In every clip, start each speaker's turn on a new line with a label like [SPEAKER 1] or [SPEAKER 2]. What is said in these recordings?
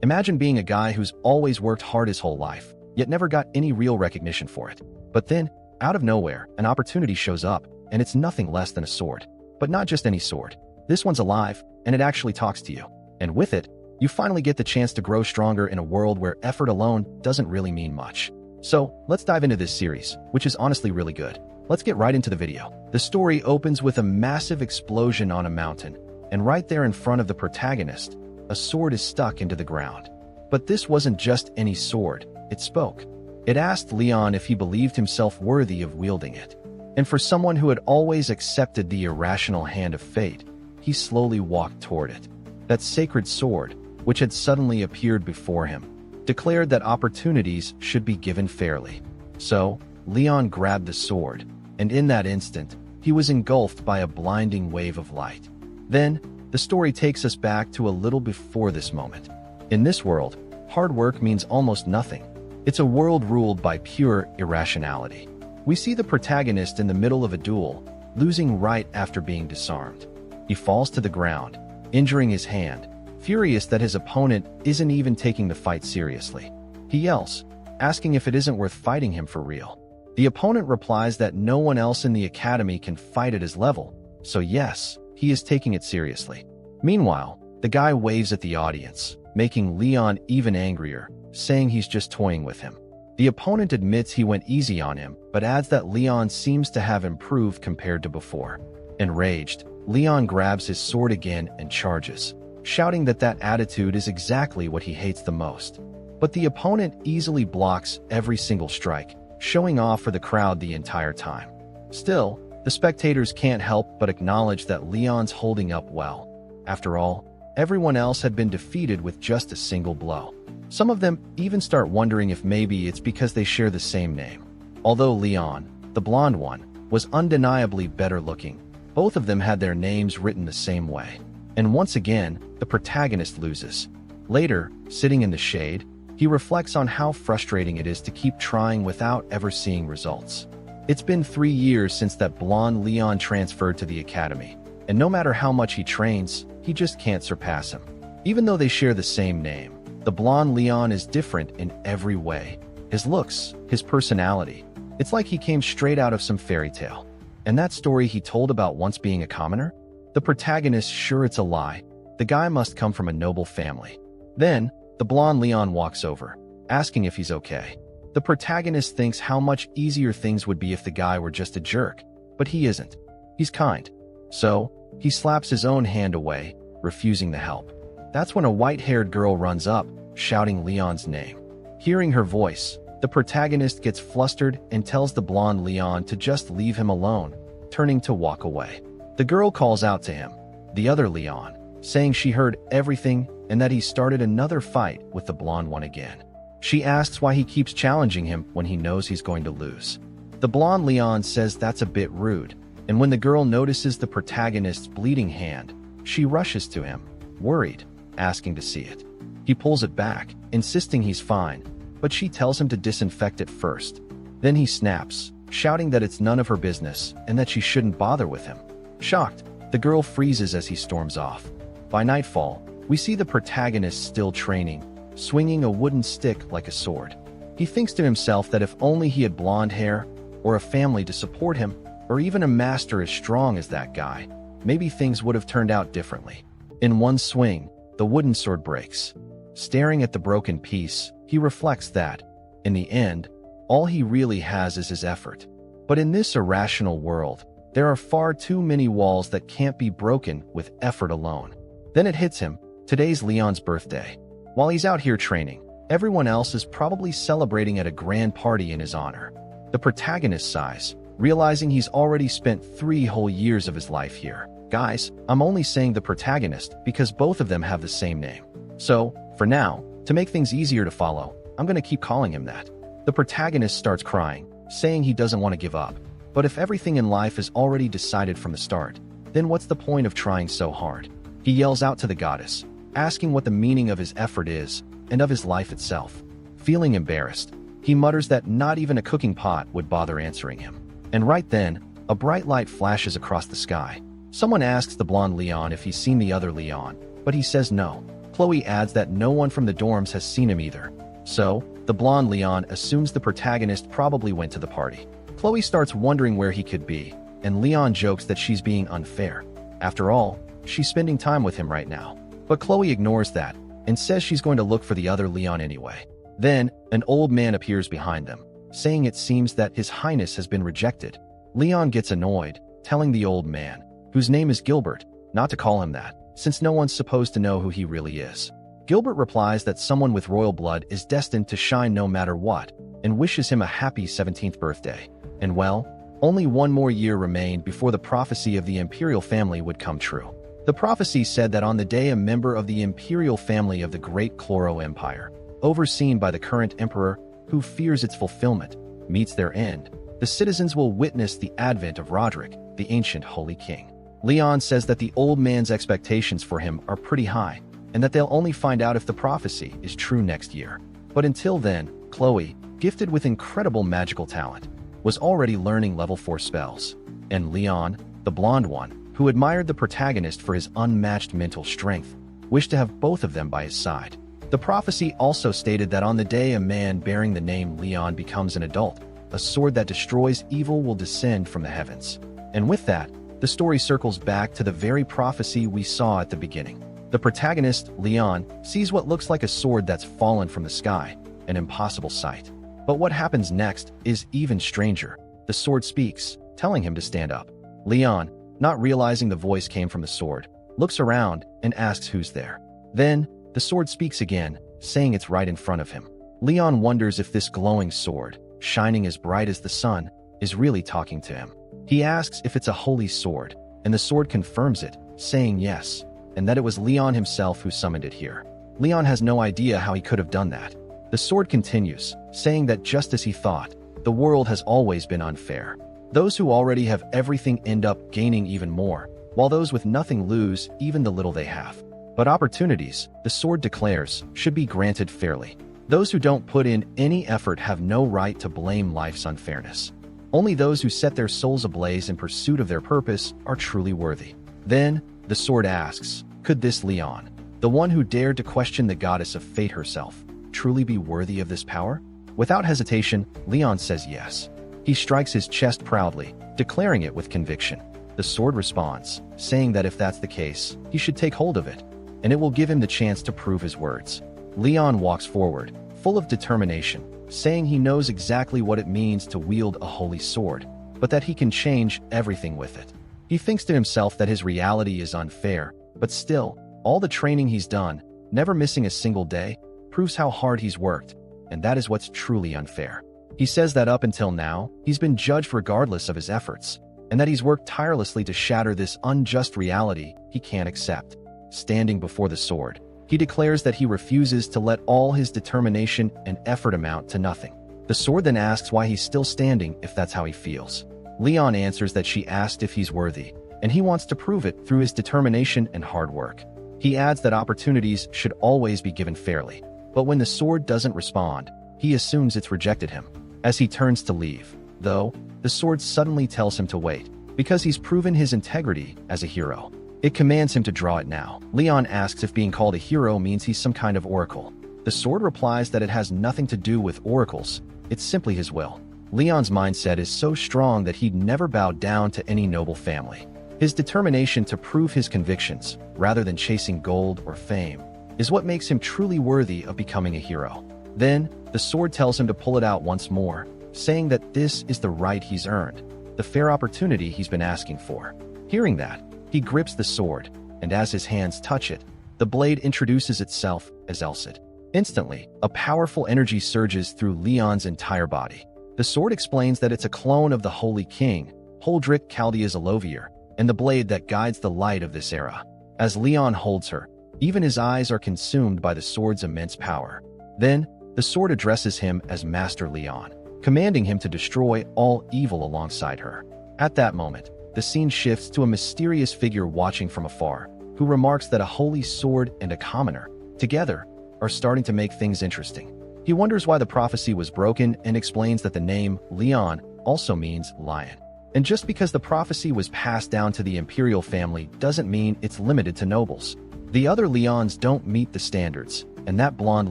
[SPEAKER 1] Imagine being a guy who's always worked hard his whole life, yet never got any real recognition for it. But then, out of nowhere, an opportunity shows up, and it's nothing less than a sword. But not just any sword. This one's alive, and it actually talks to you. And with it, you finally get the chance to grow stronger in a world where effort alone doesn't really mean much. So, let's dive into this series, which is honestly really good. Let's get right into the video. The story opens with a massive explosion on a mountain, and right there in front of the protagonist, a sword is stuck into the ground. But this wasn't just any sword, it spoke. It asked Leon if he believed himself worthy of wielding it. And for someone who had always accepted the irrational hand of fate, he slowly walked toward it. That sacred sword, which had suddenly appeared before him, declared that opportunities should be given fairly. So, Leon grabbed the sword, and in that instant, he was engulfed by a blinding wave of light. Then, the story takes us back to a little before this moment. In this world, hard work means almost nothing. It's a world ruled by pure irrationality. We see the protagonist in the middle of a duel, losing right after being disarmed. He falls to the ground, injuring his hand, furious that his opponent isn't even taking the fight seriously. He yells, asking if it isn't worth fighting him for real. The opponent replies that no one else in the academy can fight at his level, so yes, he is taking it seriously. Meanwhile, the guy waves at the audience, making Leon even angrier, saying he's just toying with him. The opponent admits he went easy on him, but adds that Leon seems to have improved compared to before. Enraged, Leon grabs his sword again and charges, shouting that attitude is exactly what he hates the most. But the opponent easily blocks every single strike, showing off for the crowd the entire time. Still, the spectators can't help but acknowledge that Leon's holding up well. After all, everyone else had been defeated with just a single blow. Some of them even start wondering if maybe it's because they share the same name. Although Leon, the blonde one, was undeniably better looking, both of them had their names written the same way. And once again, the protagonist loses. Later, sitting in the shade, he reflects on how frustrating it is to keep trying without ever seeing results. It's been 3 years since that blonde Leon transferred to the academy, and no matter how much he trains, he just can't surpass him. Even though they share the same name, the blonde Leon is different in every way. His looks, his personality. It's like he came straight out of some fairy tale. And that story he told about once being a commoner? The protagonist sure it's a lie. The guy must come from a noble family. Then, the blonde Leon walks over, asking if he's okay. The protagonist thinks how much easier things would be if the guy were just a jerk, but he isn't. He's kind. So, he slaps his own hand away, refusing the help. That's when a white-haired girl runs up, shouting Leon's name. Hearing her voice, the protagonist gets flustered and tells the blonde Leon to just leave him alone, turning to walk away. The girl calls out to him, the other Leon, saying she heard everything and that he started another fight with the blonde one again. She asks why he keeps challenging him when he knows he's going to lose. The blonde Leon says that's a bit rude, and when the girl notices the protagonist's bleeding hand, she rushes to him, worried, asking to see it. He pulls it back, insisting he's fine, but she tells him to disinfect it first. Then he snaps, shouting that it's none of her business and that she shouldn't bother with him. Shocked, the girl freezes as he storms off. By nightfall, we see the protagonist still training, swinging a wooden stick like a sword. He thinks to himself that if only he had blonde hair, or a family to support him, or even a master as strong as that guy, maybe things would have turned out differently. In one swing, the wooden sword breaks. Staring at the broken piece, he reflects that, in the end, all he really has is his effort. But in this irrational world, there are far too many walls that can't be broken with effort alone. Then it hits him, today's Leon's birthday. While he's out here training, everyone else is probably celebrating at a grand party in his honor. The protagonist sighs, realizing he's already spent 3 whole years of his life here. Guys, I'm only saying the protagonist because both of them have the same name. So, for now, to make things easier to follow, I'm going to keep calling him that. The protagonist starts crying, saying he doesn't want to give up. But if everything in life is already decided from the start, then what's the point of trying so hard? He yells out to the goddess, asking what the meaning of his effort is and of his life itself. Feeling embarrassed, he mutters that not even a cooking pot would bother answering him. And right then, a bright light flashes across the sky. Someone asks the blonde Leon if he's seen the other Leon, but he says no. Chloe adds that no one from the dorms has seen him either. So, the blonde Leon assumes the protagonist probably went to the party. Chloe starts wondering where he could be, and Leon jokes that she's being unfair. After all, she's spending time with him right now. But Chloe ignores that and says she's going to look for the other Leon anyway. Then, an old man appears behind them, saying it seems that His Highness has been rejected. Leon gets annoyed, telling the old man, whose name is Gilbert, not to call him that, since no one's supposed to know who he really is. Gilbert replies that someone with royal blood is destined to shine no matter what, and wishes him a happy 17th birthday. And well, only one more year remained before the prophecy of the imperial family would come true. The prophecy said that on the day a member of the imperial family of the Great Chloro Empire, overseen by the current emperor, who fears its fulfillment, meets their end, the citizens will witness the advent of Roderick, the ancient Holy King. Leon says that the old man's expectations for him are pretty high, and that they'll only find out if the prophecy is true next year. But until then, Chloe, gifted with incredible magical talent, was already learning level 4 spells. And Leon, the blonde one, who admired the protagonist for his unmatched mental strength, wished to have both of them by his side. The prophecy also stated that on the day a man bearing the name Leon becomes an adult, a sword that destroys evil will descend from the heavens. And with that, the story circles back to the very prophecy we saw at the beginning. The protagonist, Leon, sees what looks like a sword that's fallen from the sky, an impossible sight. But what happens next is even stranger. The sword speaks, telling him to stand up. Leon, not realizing the voice came from the sword, looks around and asks who's there. Then, the sword speaks again, saying it's right in front of him. Leon wonders if this glowing sword, shining as bright as the sun, is really talking to him. He asks if it's a holy sword, and the sword confirms it, saying yes, and that it was Leon himself who summoned it here. Leon has no idea how he could have done that. The sword continues, saying that just as he thought, the world has always been unfair. Those who already have everything end up gaining even more, while those with nothing lose even the little they have. But opportunities, the sword declares, should be granted fairly. Those who don't put in any effort have no right to blame life's unfairness. Only those who set their souls ablaze in pursuit of their purpose are truly worthy. Then, the sword asks, could this Leon, the one who dared to question the goddess of fate herself, truly be worthy of this power? Without hesitation, Leon says yes. He strikes his chest proudly, declaring it with conviction. The sword responds, saying that if that's the case, he should take hold of it, and it will give him the chance to prove his words. Leon walks forward, full of determination, saying he knows exactly what it means to wield a holy sword, but that he can change everything with it. He thinks to himself that his reality is unfair, but still, all the training he's done, never missing a single day, proves how hard he's worked, and that is what's truly unfair. He says that up until now, he's been judged regardless of his efforts, and that he's worked tirelessly to shatter this unjust reality he can't accept. Standing before the sword, he declares that he refuses to let all his determination and effort amount to nothing. The sword then asks why he's still standing if that's how he feels. Leon answers that she asked if he's worthy, and he wants to prove it through his determination and hard work. He adds that opportunities should always be given fairly, but when the sword doesn't respond, he assumes it's rejected him. As he turns to leave, though, the sword suddenly tells him to wait, because he's proven his integrity as a hero. It commands him to draw it now. Leon asks if being called a hero means he's some kind of oracle. The sword replies that it has nothing to do with oracles, it's simply his will. Leon's mindset is so strong that he'd never bow down to any noble family. His determination to prove his convictions, rather than chasing gold or fame, is what makes him truly worthy of becoming a hero. Then, the sword tells him to pull it out once more, saying that this is the right he's earned, the fair opportunity he's been asking for. Hearing that, he grips the sword, and as his hands touch it, the blade introduces itself as Elcid. Instantly, a powerful energy surges through Leon's entire body. The sword explains that it's a clone of the Holy King, Holdrick Chaldea's Alovier, and the blade that guides the light of this era. As Leon holds her, even his eyes are consumed by the sword's immense power. Then, the sword addresses him as Master Leon, commanding him to destroy all evil alongside her. At that moment, the scene shifts to a mysterious figure watching from afar, who remarks that a holy sword and a commoner, together, are starting to make things interesting. He wonders why the prophecy was broken and explains that the name Leon also means lion. And just because the prophecy was passed down to the imperial family doesn't mean it's limited to nobles. The other Leons don't meet the standards, and that blonde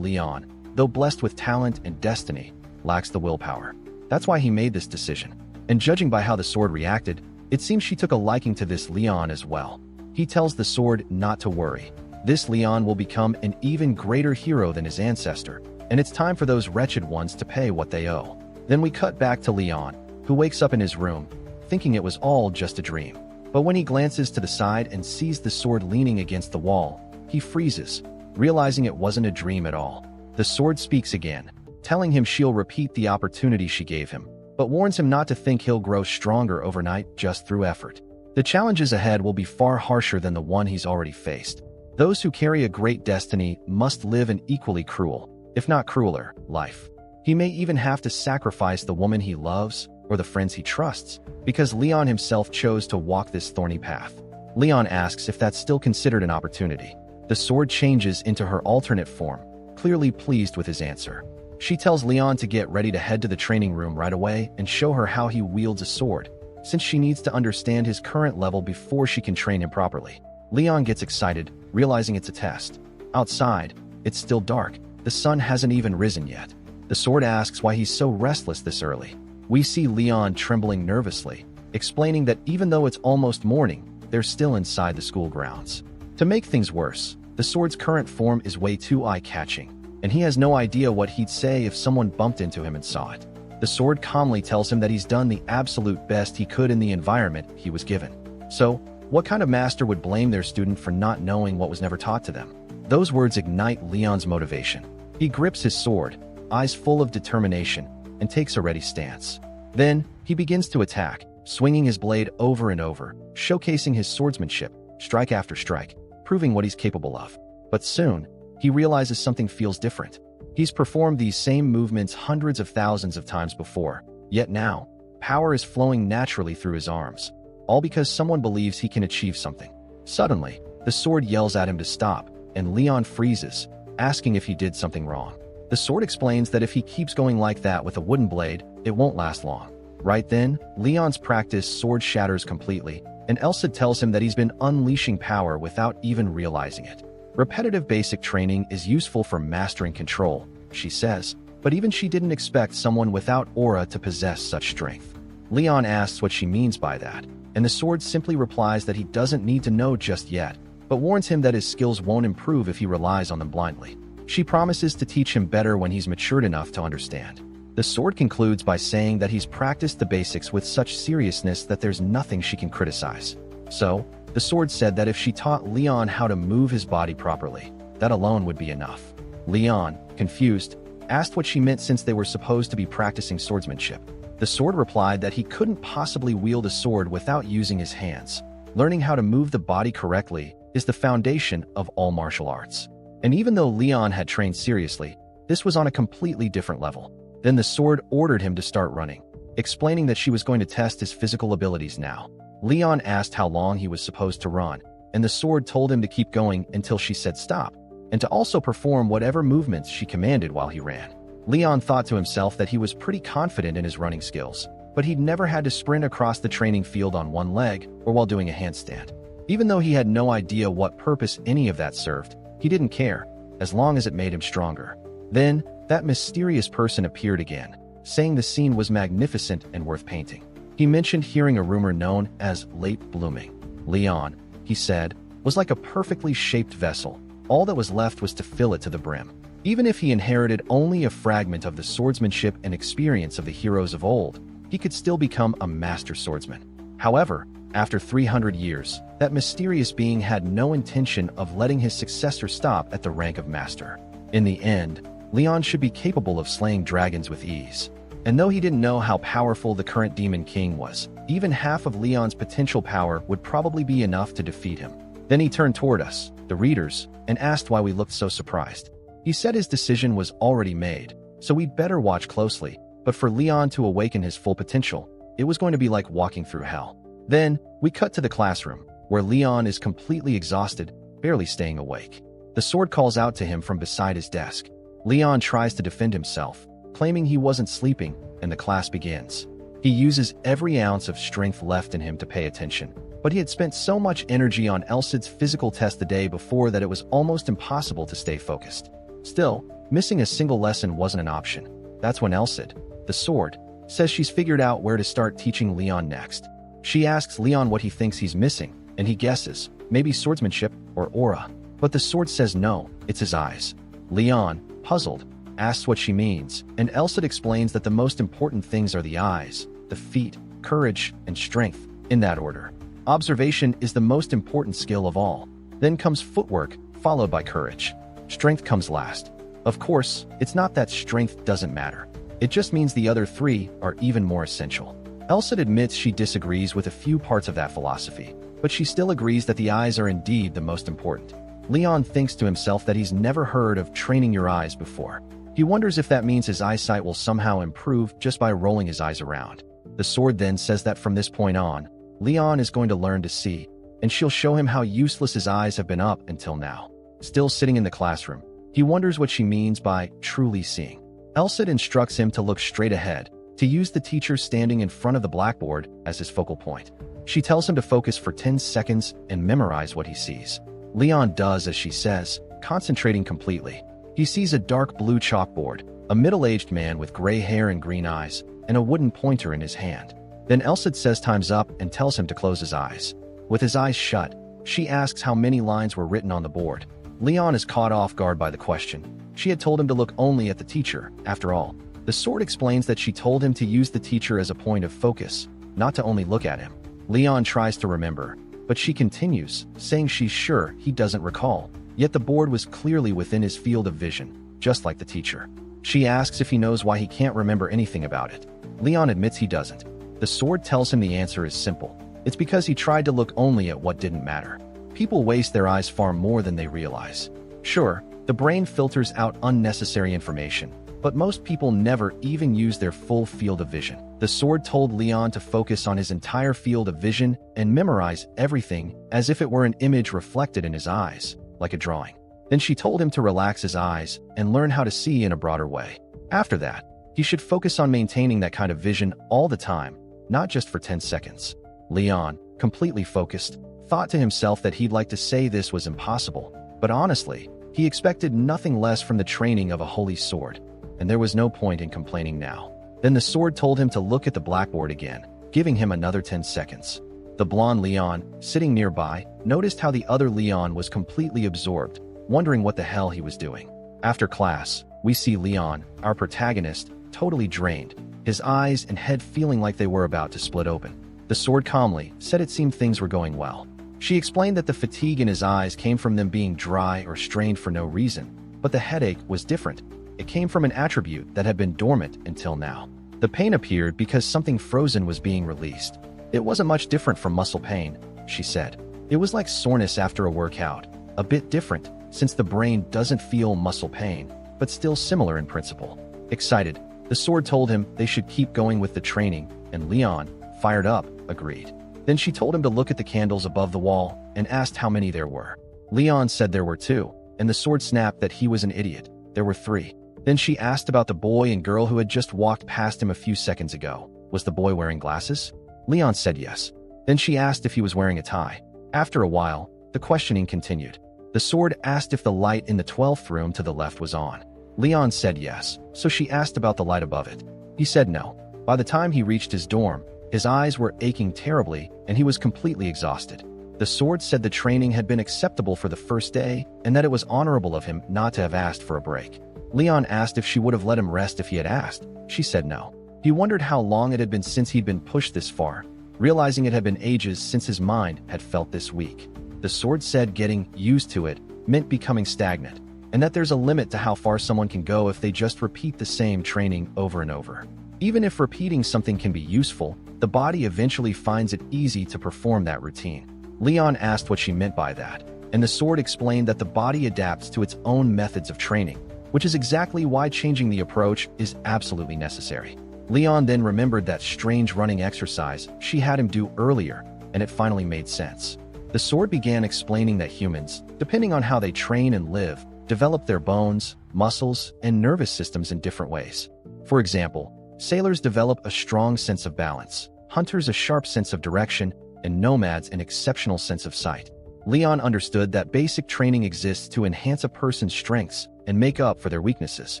[SPEAKER 1] Leon, though blessed with talent and destiny, lacks the willpower. That's why he made this decision. And judging by how the sword reacted, it seems she took a liking to this Leon as well. He tells the sword not to worry. This Leon will become an even greater hero than his ancestor, and it's time for those wretched ones to pay what they owe. Then we cut back to Leon, who wakes up in his room, thinking it was all just a dream. But when he glances to the side and sees the sword leaning against the wall, he freezes, realizing it wasn't a dream at all. The sword speaks again, telling him she'll repeat the opportunity she gave him, but warns him not to think he'll grow stronger overnight just through effort. The challenges ahead will be far harsher than the one he's already faced. Those who carry a great destiny must live an equally cruel, if not crueler, life. He may even have to sacrifice the woman he loves or the friends he trusts, because Leon himself chose to walk this thorny path. Leon asks if that's still considered an opportunity. The sword changes into her alternate form, clearly pleased with his answer. She tells Leon to get ready to head to the training room right away and show her how he wields a sword, since she needs to understand his current level before she can train him properly. Leon gets excited, realizing it's a test. Outside, it's still dark. The sun hasn't even risen yet. The sword asks why he's so restless this early. We see Leon trembling nervously, explaining that even though it's almost morning, they're still inside the school grounds. To make things worse, the sword's current form is way too eye-catching, and he has no idea what he'd say if someone bumped into him and saw it. The sword calmly tells him that he's done the absolute best he could in the environment he was given. So, what kind of master would blame their student for not knowing what was never taught to them? Those words ignite Leon's motivation. He grips his sword, eyes full of determination, and takes a ready stance. Then, he begins to attack, swinging his blade over and over, showcasing his swordsmanship, strike after strike, proving what he's capable of. But soon, he realizes something feels different. He's performed these same movements hundreds of thousands of times before, yet now, power is flowing naturally through his arms, all because someone believes he can achieve something. Suddenly, the sword yells at him to stop, and Leon freezes, asking if he did something wrong. The sword explains that if he keeps going like that with a wooden blade, it won't last long. Right then, Leon's practiced sword shatters completely, and Elsa tells him that he's been unleashing power without even realizing it. Repetitive basic training is useful for mastering control, she says, but even she didn't expect someone without aura to possess such strength. Leon asks what she means by that, and the sword simply replies that he doesn't need to know just yet, but warns him that his skills won't improve if he relies on them blindly. She promises to teach him better when he's matured enough to understand. The sword concludes by saying that he's practiced the basics with such seriousness that there's nothing she can criticize. So, the sword said that if she taught Leon how to move his body properly, that alone would be enough. Leon, confused, asked what she meant since they were supposed to be practicing swordsmanship. The sword replied that he couldn't possibly wield a sword without using his hands. Learning how to move the body correctly is the foundation of all martial arts. And even though Leon had trained seriously, this was on a completely different level. Then the sword ordered him to start running, explaining that she was going to test his physical abilities now. Leon asked how long he was supposed to run, and the sword told him to keep going until she said stop, and to also perform whatever movements she commanded while he ran. Leon thought to himself that he was pretty confident in his running skills, but he'd never had to sprint across the training field on one leg or while doing a handstand. Even though he had no idea what purpose any of that served, he didn't care, as long as it made him stronger. Then, that mysterious person appeared again, saying the scene was magnificent and worth painting. He mentioned hearing a rumor known as late blooming. Leon, he said, was like a perfectly shaped vessel. All that was left was to fill it to the brim. Even if he inherited only a fragment of the swordsmanship and experience of the heroes of old, he could still become a master swordsman. However, after 300 years, that mysterious being had no intention of letting his successor stop at the rank of master. In the end, Leon should be capable of slaying dragons with ease. And though he didn't know how powerful the current Demon King was, even half of Leon's potential power would probably be enough to defeat him. Then he turned toward us, the readers, and asked why we looked so surprised. He said his decision was already made, so we'd better watch closely, but for Leon to awaken his full potential, it was going to be like walking through hell. Then, we cut to the classroom, where Leon is completely exhausted, barely staying awake. The sword calls out to him from beside his desk. Leon tries to defend himself, claiming he wasn't sleeping, and the class begins. He uses every ounce of strength left in him to pay attention, but he had spent so much energy on Elsid's physical test the day before that it was almost impossible to stay focused. Still, missing a single lesson wasn't an option. That's when Elsid, the sword, says she's figured out where to start teaching Leon next. She asks Leon what he thinks he's missing, and he guesses, maybe swordsmanship or aura. But the sword says no, it's his eyes. Leon, puzzled, asks what she means, and Elsid explains that the most important things are the eyes, the feet, courage, and strength, in that order. Observation is the most important skill of all. Then comes footwork, followed by courage. Strength comes last. Of course, it's not that strength doesn't matter. It just means the other three are even more essential. Elsid admits she disagrees with a few parts of that philosophy, but she still agrees that the eyes are indeed the most important. Leon thinks to himself that he's never heard of training your eyes before. He wonders if that means his eyesight will somehow improve just by rolling his eyes around. The sword then says that from this point on, Leon is going to learn to see, and she'll show him how useless his eyes have been up until now. Still sitting in the classroom, he wonders what she means by truly seeing. Elsid instructs him to look straight ahead, to use the teacher standing in front of the blackboard as his focal point. She tells him to focus for 10 seconds and memorize what he sees. Leon does as she says, concentrating completely. He sees a dark blue chalkboard, a middle-aged man with gray hair and green eyes, and a wooden pointer in his hand. Then Elsid says time's up and tells him to close his eyes. With his eyes shut, she asks how many lines were written on the board. Leon is caught off guard by the question. She had told him to look only at the teacher, after all. The sword explains that she told him to use the teacher as a point of focus, not to only look at him. Leon tries to remember, but she continues, saying she's sure he doesn't recall. Yet the board was clearly within his field of vision, just like the teacher. She asks if he knows why he can't remember anything about it. Leon admits he doesn't. The sword tells him the answer is simple. It's because he tried to look only at what didn't matter. People waste their eyes far more than they realize. Sure, the brain filters out unnecessary information, but most people never even use their full field of vision. The sword told Leon to focus on his entire field of vision and memorize everything as if it were an image reflected in his eyes, like a drawing. Then she told him to relax his eyes and learn how to see in a broader way. After that, he should focus on maintaining that kind of vision all the time, not just for 10 seconds. Leon, completely focused, thought to himself that he'd like to say this was impossible, but honestly, he expected nothing less from the training of a holy sword, and there was no point in complaining now. Then the sword told him to look at the blackboard again, giving him another 10 seconds. The blonde Leon, sitting nearby, noticed how the other Leon was completely absorbed, wondering what the hell he was doing. After class, we see Leon, our protagonist, totally drained, his eyes and head feeling like they were about to split open. The sword calmly said it seemed things were going well. She explained that the fatigue in his eyes came from them being dry or strained for no reason, but the headache was different. It came from an attribute that had been dormant until now. The pain appeared because something frozen was being released. It wasn't much different from muscle pain, she said. It was like soreness after a workout, a bit different since the brain doesn't feel muscle pain, but still similar in principle. Excited, the sword told him they should keep going with the training, and Leon, fired up, agreed. Then she told him to look at the candles above the wall and asked how many there were. Leon said there were 2, and the sword snapped that he was an idiot. There were 3. Then she asked about the boy and girl who had just walked past him a few seconds ago. Was the boy wearing glasses? Leon said yes. Then she asked if he was wearing a tie. After a while, the questioning continued. The sword asked if the light in the 12th room to the left was on. Leon said yes, so she asked about the light above it. He said no. By the time he reached his dorm, his eyes were aching terribly and he was completely exhausted. The sword said the training had been acceptable for the first day and that it was honorable of him not to have asked for a break. Leon asked if she would have let him rest if he had asked. She said no. He wondered how long it had been since he'd been pushed this far, realizing it had been ages since his mind had felt this weak. The sword said getting used to it meant becoming stagnant, and that there's a limit to how far someone can go if they just repeat the same training over and over. Even if repeating something can be useful, the body eventually finds it easy to perform that routine. Leon asked what she meant by that, and the sword explained that the body adapts to its own methods of training, which is exactly why changing the approach is absolutely necessary. Leon then remembered that strange running exercise she had him do earlier, and it finally made sense. The sword began explaining that humans, depending on how they train and live, develop their bones, muscles, and nervous systems in different ways. For example, Sailors develop a strong sense of balance, hunters a sharp sense of direction, and nomads an exceptional sense of sight. Leon understood that basic training exists to enhance a person's strengths and make up for their weaknesses.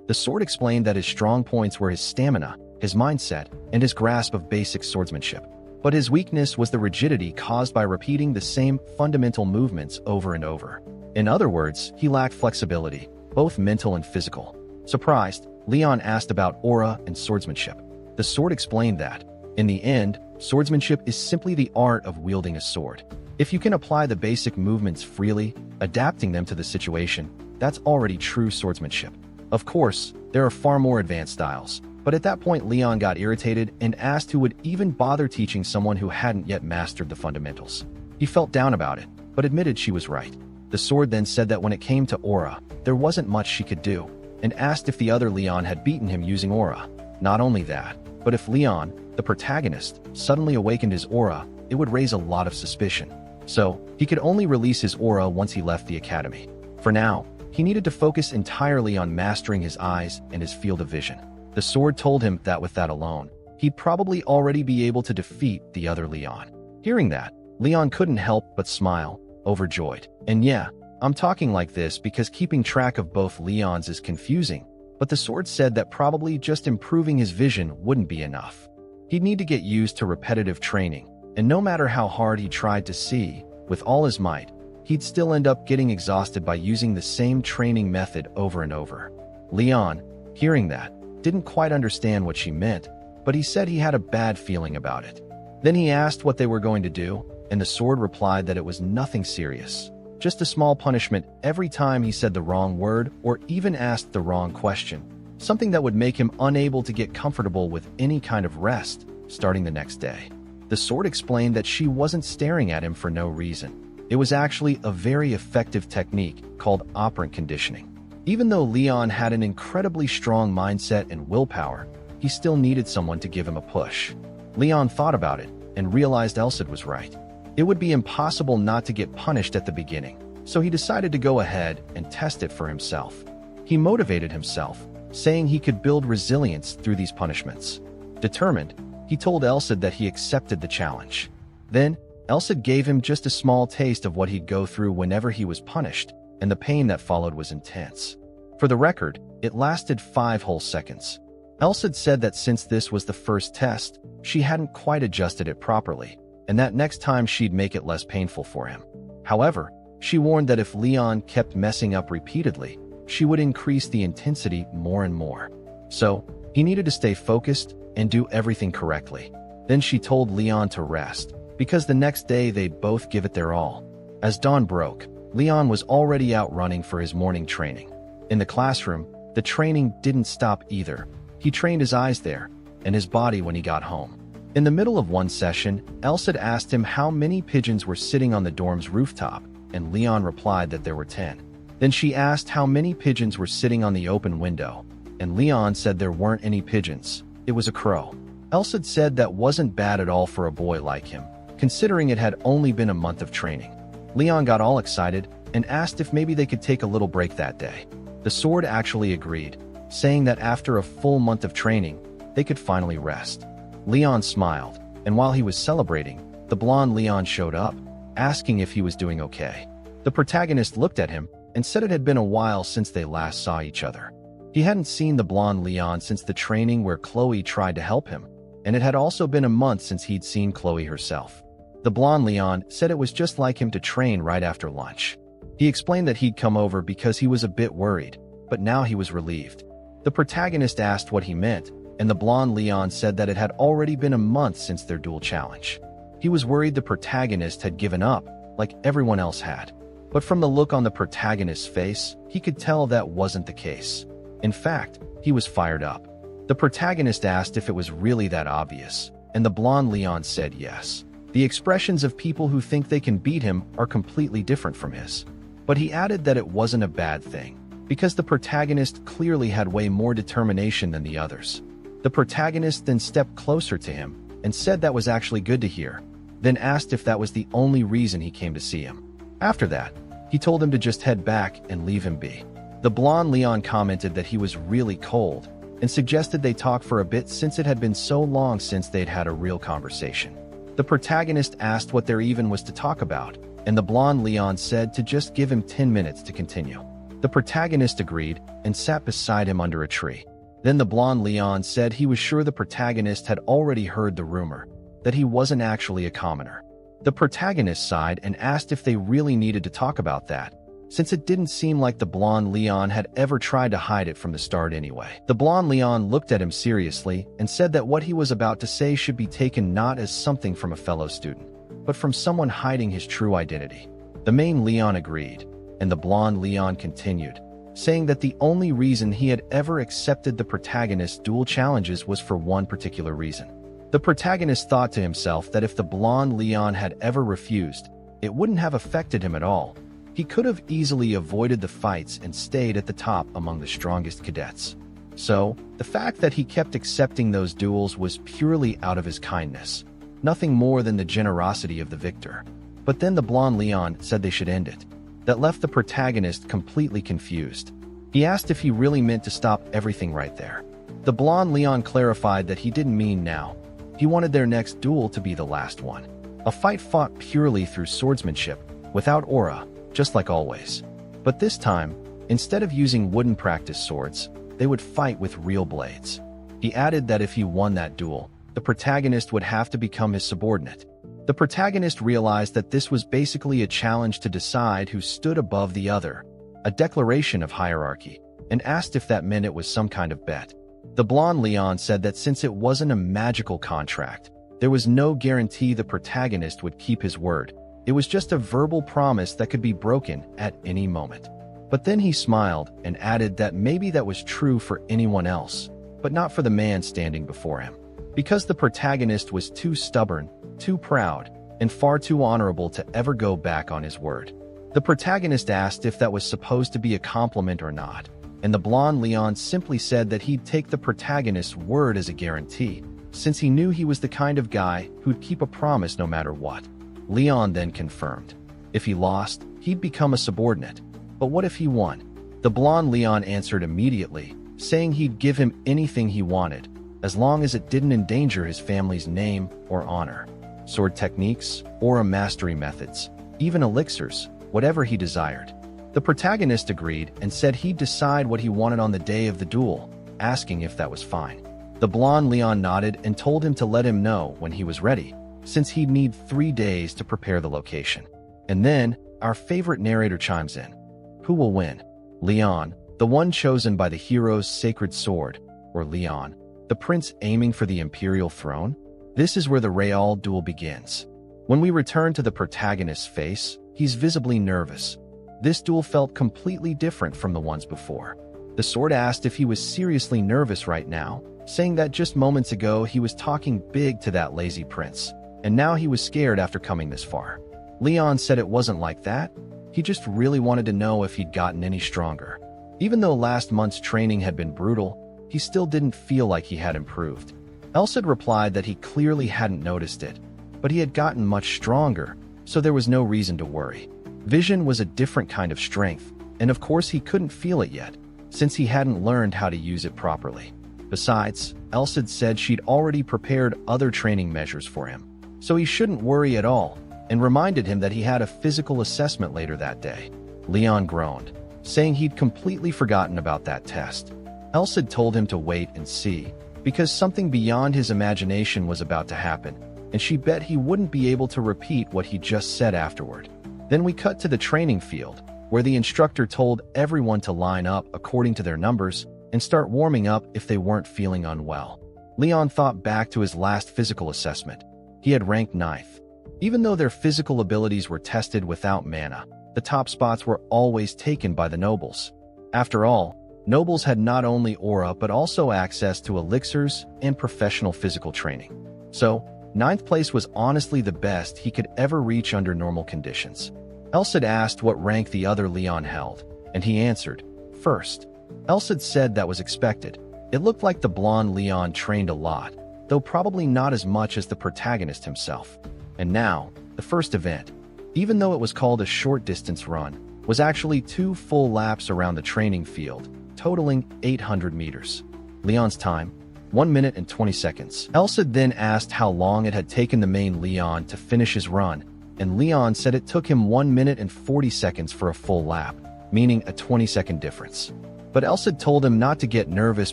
[SPEAKER 1] The sword explained that his strong points were his stamina, his mindset, and his grasp of basic swordsmanship. But his weakness was the rigidity caused by repeating the same fundamental movements over and over. In other words, he lacked flexibility, both mental and physical. Surprised, Leon asked about aura and swordsmanship. The sword explained that, in the end, swordsmanship is simply the art of wielding a sword. If you can apply the basic movements freely, adapting them to the situation, that's already true swordsmanship. Of course, there are far more advanced styles, but at that point Leon got irritated and asked who would even bother teaching someone who hadn't yet mastered the fundamentals. He felt down about it, but admitted she was right. The sword then said that when it came to aura, there wasn't much she could do, and asked if the other Leon had beaten him using aura. Not only that, but if Leon, the protagonist, suddenly awakened his aura, it would raise a lot of suspicion. So, he could only release his aura once he left the academy. For now, he needed to focus entirely on mastering his eyes and his field of vision. The sword told him that with that alone, he'd probably already be able to defeat the other Leon. Hearing that, Leon couldn't help but smile, overjoyed. And yeah, I'm talking like this because keeping track of both Leons is confusing, but the sword said that probably just improving his vision wouldn't be enough. He'd need to get used to repetitive training, and no matter how hard he tried to see, with all his might, he'd still end up getting exhausted by using the same training method over and over. Leon, hearing that, didn't quite understand what she meant, but he said he had a bad feeling about it. Then he asked what they were going to do, and the sword replied that it was nothing serious, just a small punishment every time he said the wrong word or even asked the wrong question, something that would make him unable to get comfortable with any kind of rest starting the next day. The sword explained that she wasn't staring at him for no reason. It was actually a very effective technique called operant conditioning. Even though Leon had an incredibly strong mindset and willpower, he still needed someone to give him a push. Leon thought about it and realized Elsid was right. It would be impossible not to get punished at the beginning, so he decided to go ahead and test it for himself. He motivated himself, saying he could build resilience through these punishments. Determined, he told Elsid that he accepted the challenge. Then, Elsid gave him just a small taste of what he'd go through whenever he was punished, and the pain that followed was intense. For the record, it lasted 5 whole seconds. Elsid said that since this was the first test, she hadn't quite adjusted it properly, and that next time she'd make it less painful for him. However, she warned that if Leon kept messing up repeatedly, she would increase the intensity more and more. So, he needed to stay focused and do everything correctly. Then she told Leon to rest, because the next day they'd both give it their all. As dawn broke, Leon was already out running for his morning training. In the classroom, the training didn't stop either. He trained his eyes there, and his body when he got home. In the middle of one session, Elsid asked him how many pigeons were sitting on the dorm's rooftop, and Leon replied that there were 10. Then she asked how many pigeons were sitting on the open window, and Leon said there weren't any pigeons, it was a crow. Elsid said that wasn't bad at all for a boy like him, considering it had only been a month of training. Leon got all excited and asked if maybe they could take a little break that day. The sword actually agreed, saying that after a full month of training, they could finally rest. Leon smiled, and while he was celebrating, the blonde Leon showed up, asking if he was doing okay. The protagonist looked at him and said it had been a while since they last saw each other. He hadn't seen the blonde Leon since the training where Chloe tried to help him, and it had also been a month since he'd seen Chloe herself. The blonde Leon said it was just like him to train right after lunch. He explained that he'd come over because he was a bit worried, but now he was relieved. The protagonist asked what he meant, and the blonde Leon said that it had already been a month since their duel challenge. He was worried the protagonist had given up, like everyone else had. But from the look on the protagonist's face, he could tell that wasn't the case. In fact, he was fired up. The protagonist asked if it was really that obvious, and the blonde Leon said yes. The expressions of people who think they can beat him are completely different from his. But he added that it wasn't a bad thing, because the protagonist clearly had way more determination than the others. The protagonist then stepped closer to him and said that was actually good to hear, then asked if that was the only reason he came to see him. After that, he told him to just head back and leave him be. The blonde Leon commented that he was really cold, and suggested they talk for a bit since it had been so long since they'd had a real conversation. The protagonist asked what there even was to talk about, and the blonde Leon said to just give him 10 minutes to continue. The protagonist agreed and sat beside him under a tree. Then the blonde Leon said he was sure the protagonist had already heard the rumor, that he wasn't actually a commoner. The protagonist sighed and asked if they really needed to talk about that, since it didn't seem like the blonde Leon had ever tried to hide it from the start anyway. The blonde Leon looked at him seriously and said that what he was about to say should be taken not as something from a fellow student, but from someone hiding his true identity. The main Leon agreed, and the blonde Leon continued, saying that the only reason he had ever accepted the protagonist's duel challenges was for one particular reason. The protagonist thought to himself that if the blonde Leon had ever refused, it wouldn't have affected him at all. He could have easily avoided the fights and stayed at the top among the strongest cadets. So, the fact that he kept accepting those duels was purely out of his kindness, nothing more than the generosity of the victor. But then the blonde Leon said they should end it. That left the protagonist completely confused. He asked if he really meant to stop everything right there. The blonde Leon clarified that he didn't mean now. He wanted their next duel to be the last one. A fight fought purely through swordsmanship, without aura, just like always. But this time, instead of using wooden practice swords, they would fight with real blades. He added that if he won that duel, the protagonist would have to become his subordinate. The protagonist realized that this was basically a challenge to decide who stood above the other, a declaration of hierarchy, and asked if that meant it was some kind of bet. The blonde Leon said that since it wasn't a magical contract, there was no guarantee the protagonist would keep his word. It was just a verbal promise that could be broken at any moment. But then he smiled and added that maybe that was true for anyone else, but not for the man standing before him. Because the protagonist was too stubborn, too proud, and far too honorable to ever go back on his word. The protagonist asked if that was supposed to be a compliment or not, and the blonde Leon simply said that he'd take the protagonist's word as a guarantee, since he knew he was the kind of guy who'd keep a promise no matter what. Leon then confirmed. If he lost, he'd become a subordinate. But what if he won? The blonde Leon answered immediately, saying he'd give him anything he wanted, as long as it didn't endanger his family's name or honor. Sword techniques, aura mastery methods, even elixirs, whatever he desired. The protagonist agreed and said he'd decide what he wanted on the day of the duel, asking if that was fine. The blonde Leon nodded and told him to let him know when he was ready, since he'd need 3 days to prepare the location. And then, our favorite narrator chimes in. Who will win? Leon, the one chosen by the hero's sacred sword, or Leon, the prince aiming for the imperial throne? This is where the real duel begins. When we return to the protagonist's face, he's visibly nervous. This duel felt completely different from the ones before. The sword asked if he was seriously nervous right now, saying that just moments ago he was talking big to that lazy prince, and now he was scared after coming this far. Leon said it wasn't like that. He just really wanted to know if he'd gotten any stronger. Even though last month's training had been brutal, he still didn't feel like he had improved. Elsid replied that he clearly hadn't noticed it, but he had gotten much stronger, so there was no reason to worry. Vision was a different kind of strength, and of course he couldn't feel it yet, since he hadn't learned how to use it properly. Besides, Elsid said she'd already prepared other training measures for him, so he shouldn't worry at all, and reminded him that he had a physical assessment later that day. Leon groaned, saying he'd completely forgotten about that test. Elsid told him to wait and see, because something beyond his imagination was about to happen, and she bet he wouldn't be able to repeat what he just said afterward. Then we cut to the training field, where the instructor told everyone to line up according to their numbers and start warming up if they weren't feeling unwell. Leon thought back to his last physical assessment. He had ranked 9th. Even though their physical abilities were tested without mana, the top spots were always taken by the nobles. After all, nobles had not only aura but also access to elixirs and professional physical training. So, 9th place was honestly the best he could ever reach under normal conditions. Elsid asked what rank the other Leon held, and he answered, 1st. Elsid said that was expected. It looked like the blonde Leon trained a lot, though probably not as much as the protagonist himself. And now, the first event, even though it was called a short-distance run, was actually 2 full laps around the training field, totaling 800 meters. Leon's time, 1 minute and 20 seconds. Elsa then asked how long it had taken the main Leon to finish his run, and Leon said it took him 1 minute and 40 seconds for a full lap, meaning a 20-second difference. But Elsa told him not to get nervous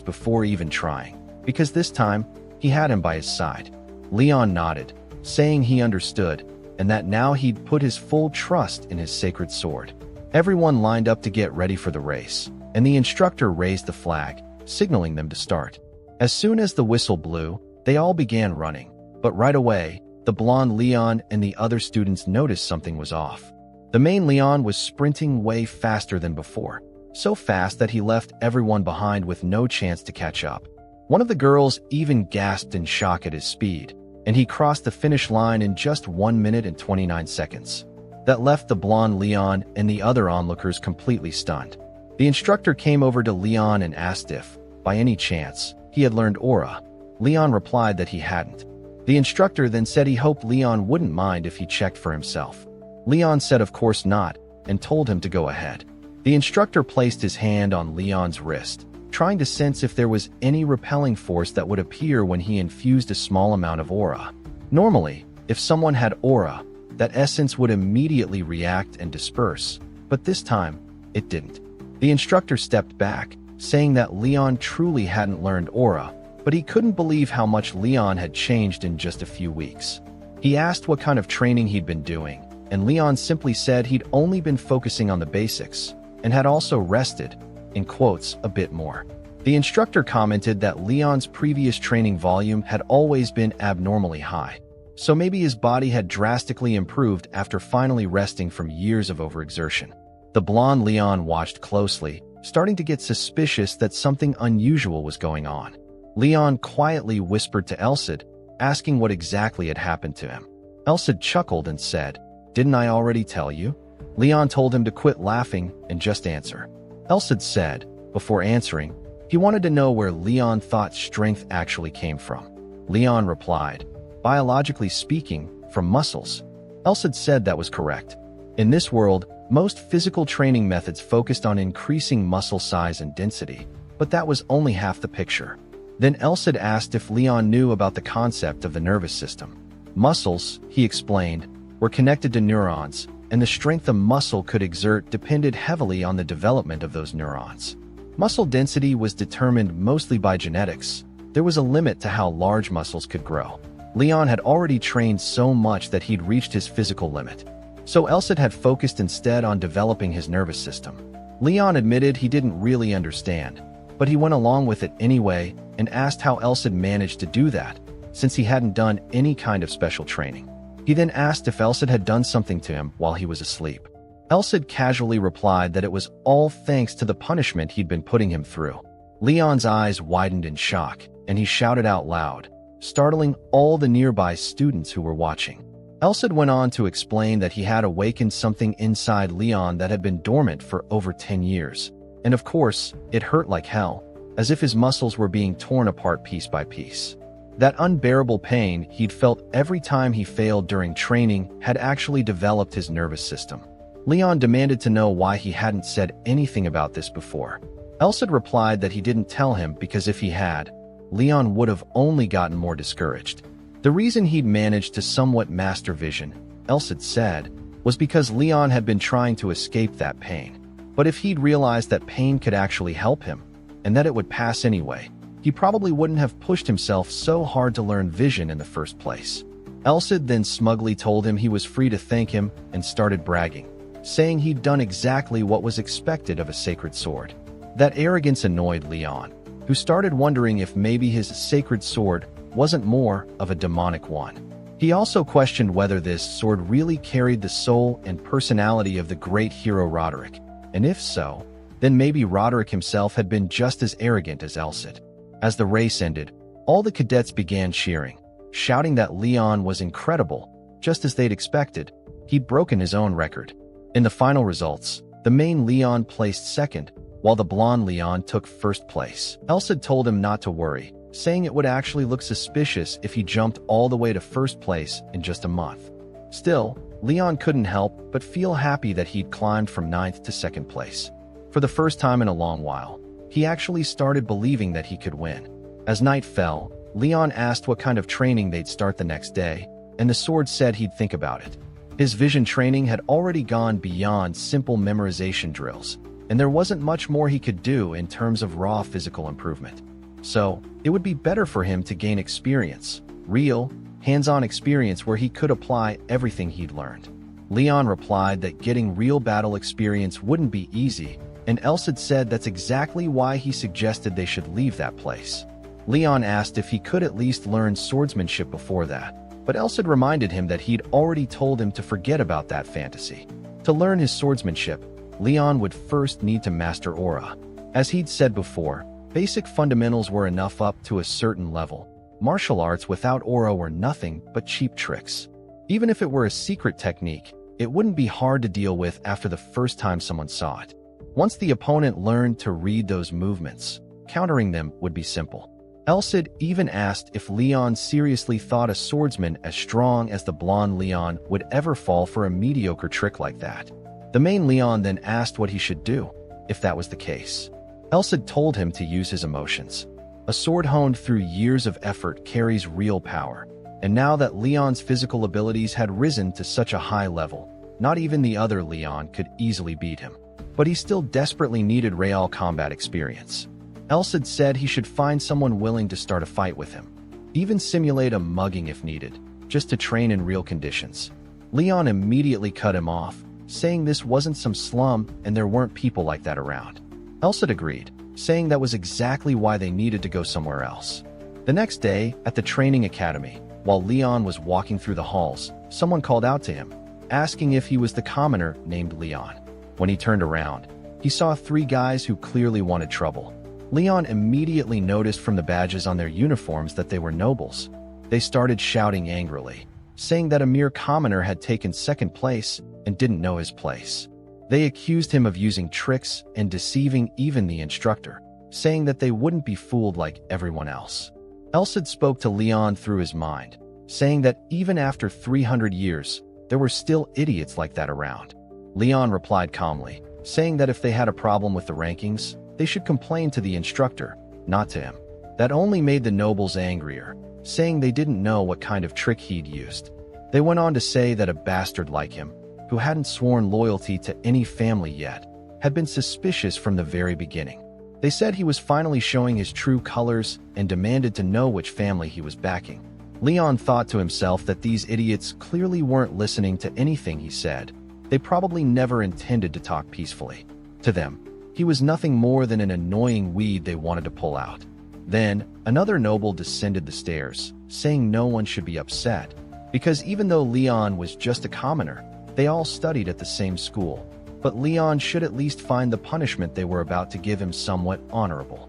[SPEAKER 1] before even trying, because this time, he had him by his side. Leon nodded, saying he understood, and that now he'd put his full trust in his sacred sword. Everyone lined up to get ready for the race, and the instructor raised the flag, signaling them to start. As soon as the whistle blew, they all began running, but right away, the blonde Leon and the other students noticed something was off. The main Leon was sprinting way faster than before, so fast that he left everyone behind with no chance to catch up. One of the girls even gasped in shock at his speed, and he crossed the finish line in just 1 minute and 29 seconds. That left the blonde Leon and the other onlookers completely stunned. The instructor came over to Leon and asked if, by any chance, he had learned aura. Leon replied that he hadn't. The instructor then said he hoped Leon wouldn't mind if he checked for himself. Leon said of course not, and told him to go ahead. The instructor placed his hand on Leon's wrist, trying to sense if there was any repelling force that would appear when he infused a small amount of aura. Normally, if someone had aura, that essence would immediately react and disperse, but this time, it didn't. The instructor stepped back, saying that Leon truly hadn't learned aura, but he couldn't believe how much Leon had changed in just a few weeks. He asked what kind of training he'd been doing, and Leon simply said he'd only been focusing on the basics, and had also rested, in quotes, a bit more. The instructor commented that Leon's previous training volume had always been abnormally high, so maybe his body had drastically improved after finally resting from years of overexertion. The blonde Leon watched closely, starting to get suspicious that something unusual was going on. Leon quietly whispered to Elsa, asking what exactly had happened to him. Elsa chuckled and said, "Didn't I already tell you?" Leon told him to quit laughing and just answer. Elsa said, before answering, he wanted to know where Leon thought strength actually came from. Leon replied, "Biologically speaking, from muscles." Elsa said that was correct. In this world, most physical training methods focused on increasing muscle size and density, but that was only half the picture. Then Elsa asked if Leon knew about the concept of the nervous system. Muscles, he explained, were connected to neurons, and the strength a muscle could exert depended heavily on the development of those neurons. Muscle density was determined mostly by genetics. There was a limit to how large muscles could grow. Leon had already trained so much that he'd reached his physical limit. So Elsa had focused instead on developing his nervous system. Leon admitted he didn't really understand, but he went along with it anyway and asked how Elsa managed to do that, since he hadn't done any kind of special training. He then asked if Elsa had done something to him while he was asleep. Elsa casually replied that it was all thanks to the punishment he'd been putting him through. Leon's eyes widened in shock, and he shouted out loud, startling all the nearby students who were watching. Elsa went on to explain that he had awakened something inside Leon that had been dormant for over 10 years. And of course, it hurt like hell, as if his muscles were being torn apart piece by piece. That unbearable pain he'd felt every time he failed during training had actually developed his nervous system. Leon demanded to know why he hadn't said anything about this before. Elsa replied that he didn't tell him because if he had, Leon would have only gotten more discouraged. The reason he'd managed to somewhat master vision, Elsa said, was because Leon had been trying to escape that pain. But if he'd realized that pain could actually help him, and that it would pass anyway, he probably wouldn't have pushed himself so hard to learn vision in the first place. Elsa then smugly told him he was free to thank him and started bragging, saying he'd done exactly what was expected of a sacred sword. That arrogance annoyed Leon, who started wondering if maybe his sacred sword wasn't more of a demonic one. He also questioned whether this sword really carried the soul and personality of the great hero Roderick, and if so, then maybe Roderick himself had been just as arrogant as Elsa. As the race ended, all the cadets began cheering, shouting that Leon was incredible, just as they'd expected. He'd broken his own record. In the final results, the main Leon placed second, while the blonde Leon took first place. Elsa told him not to worry, saying it would actually look suspicious if he jumped all the way to first place in just a month. Still, Leon couldn't help but feel happy that he'd climbed from 9th to 2nd place. For the first time in a long while, He actually started believing that he could win. As night fell, Leon asked what kind of training they'd start the next day, and the sword said he'd think about it. His vision training had already gone beyond simple memorization drills, and there wasn't much more he could do in terms of raw physical improvement. So, it would be better for him to gain experience, real, hands-on experience where he could apply everything he'd learned. Leon replied that getting real battle experience wouldn't be easy, and Elcid said that's exactly why he suggested they should leave that place. Leon asked if he could at least learn swordsmanship before that, but Elcid reminded him that he'd already told him to forget about that fantasy. To learn his swordsmanship, Leon would first need to master aura. As he'd said before, basic fundamentals were enough up to a certain level. Martial arts without aura were nothing but cheap tricks. Even if it were a secret technique, it wouldn't be hard to deal with after the first time someone saw it. Once the opponent learned to read those movements, countering them would be simple. Elcid even asked if Leon seriously thought a swordsman as strong as the blonde Leon would ever fall for a mediocre trick like that. The main Leon then asked what he should do, if that was the case. Elcid told him to use his emotions. A sword honed through years of effort carries real power, and now that Leon's physical abilities had risen to such a high level, not even the other Leon could easily beat him. But he still desperately needed real combat experience. Elcid said he should find someone willing to start a fight with him, even simulate a mugging if needed, just to train in real conditions. Leon immediately cut him off, saying this wasn't some slum and there weren't people like that around. Elcid agreed, saying that was exactly why they needed to go somewhere else. The next day, at the training academy, while Leon was walking through the halls, someone called out to him, asking if he was the commoner named Leon. When he turned around, he saw 3 guys who clearly wanted trouble. Leon immediately noticed from the badges on their uniforms that they were nobles. They started shouting angrily, saying that a mere commoner had taken second place and didn't know his place. They accused him of using tricks and deceiving even the instructor, saying that they wouldn't be fooled like everyone else. Elcid spoke to Leon through his mind, saying that even after 300 years, there were still idiots like that around. Leon replied calmly, saying that if they had a problem with the rankings, they should complain to the instructor, not to him. That only made the nobles angrier, saying they didn't know what kind of trick he'd used. They went on to say that a bastard like him, who hadn't sworn loyalty to any family yet, had been suspicious from the very beginning. They said he was finally showing his true colors and demanded to know which family he was backing. Leon thought to himself that these idiots clearly weren't listening to anything he said. They probably never intended to talk peacefully. To them, he was nothing more than an annoying weed they wanted to pull out. Then, another noble descended the stairs, saying no one should be upset, because even though Leon was just a commoner, they all studied at the same school, but Leon should at least find the punishment they were about to give him somewhat honorable.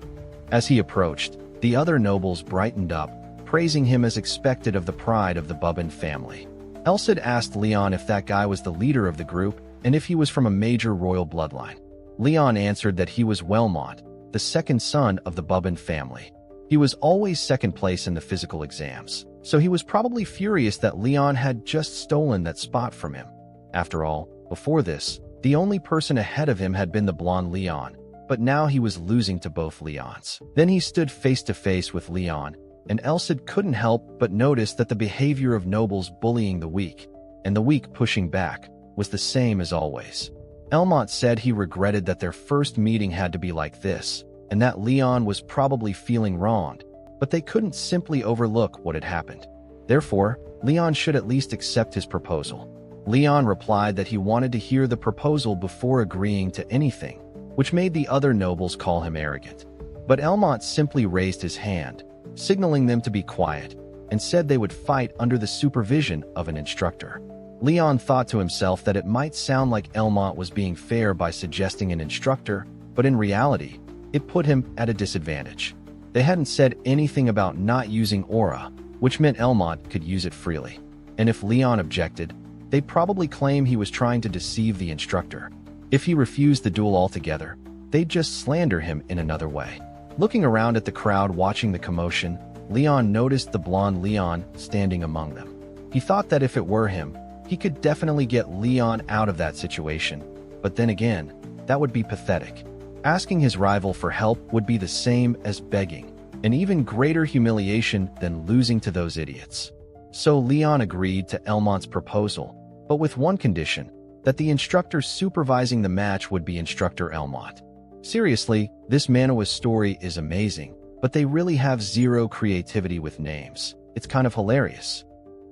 [SPEAKER 1] As he approached, the other nobles brightened up, praising him as expected of the pride of the Bubbin family. Elcid asked Leon if that guy was the leader of the group and if he was from a major royal bloodline. Leon answered that he was Wellmont, the second son of the Bubbin family. He was always second place in the physical exams, so he was probably furious that Leon had just stolen that spot from him. After all, before this, the only person ahead of him had been the blonde Leon, but now he was losing to both Leons. Then he stood face to face with Leon, and Elcid couldn't help but notice that the behavior of nobles bullying the weak, and the weak pushing back, was the same as always. Elmont said he regretted that their first meeting had to be like this, and that Leon was probably feeling wronged, but they couldn't simply overlook what had happened. Therefore, Leon should at least accept his proposal. Leon replied that he wanted to hear the proposal before agreeing to anything, which made the other nobles call him arrogant. But Elmont simply raised his hand, signaling them to be quiet, and said they would fight under the supervision of an instructor. Leon thought to himself that it might sound like Elmont was being fair by suggesting an instructor, but in reality, it put him at a disadvantage. They hadn't said anything about not using aura, which meant Elmont could use it freely. And if Leon objected, they'd probably claim he was trying to deceive the instructor. If he refused the duel altogether, they'd just slander him in another way. Looking around at the crowd watching the commotion, Leon noticed the blonde Leon standing among them. He thought that if it were him, he could definitely get Leon out of that situation, but then again, that would be pathetic. Asking his rival for help would be the same as begging, an even greater humiliation than losing to those idiots. So Leon agreed to Elmont's proposal, but with one condition, that the instructor supervising the match would be Instructor Elmont. Seriously, this Manhwa story is amazing, but they really have zero creativity with names. It's kind of hilarious.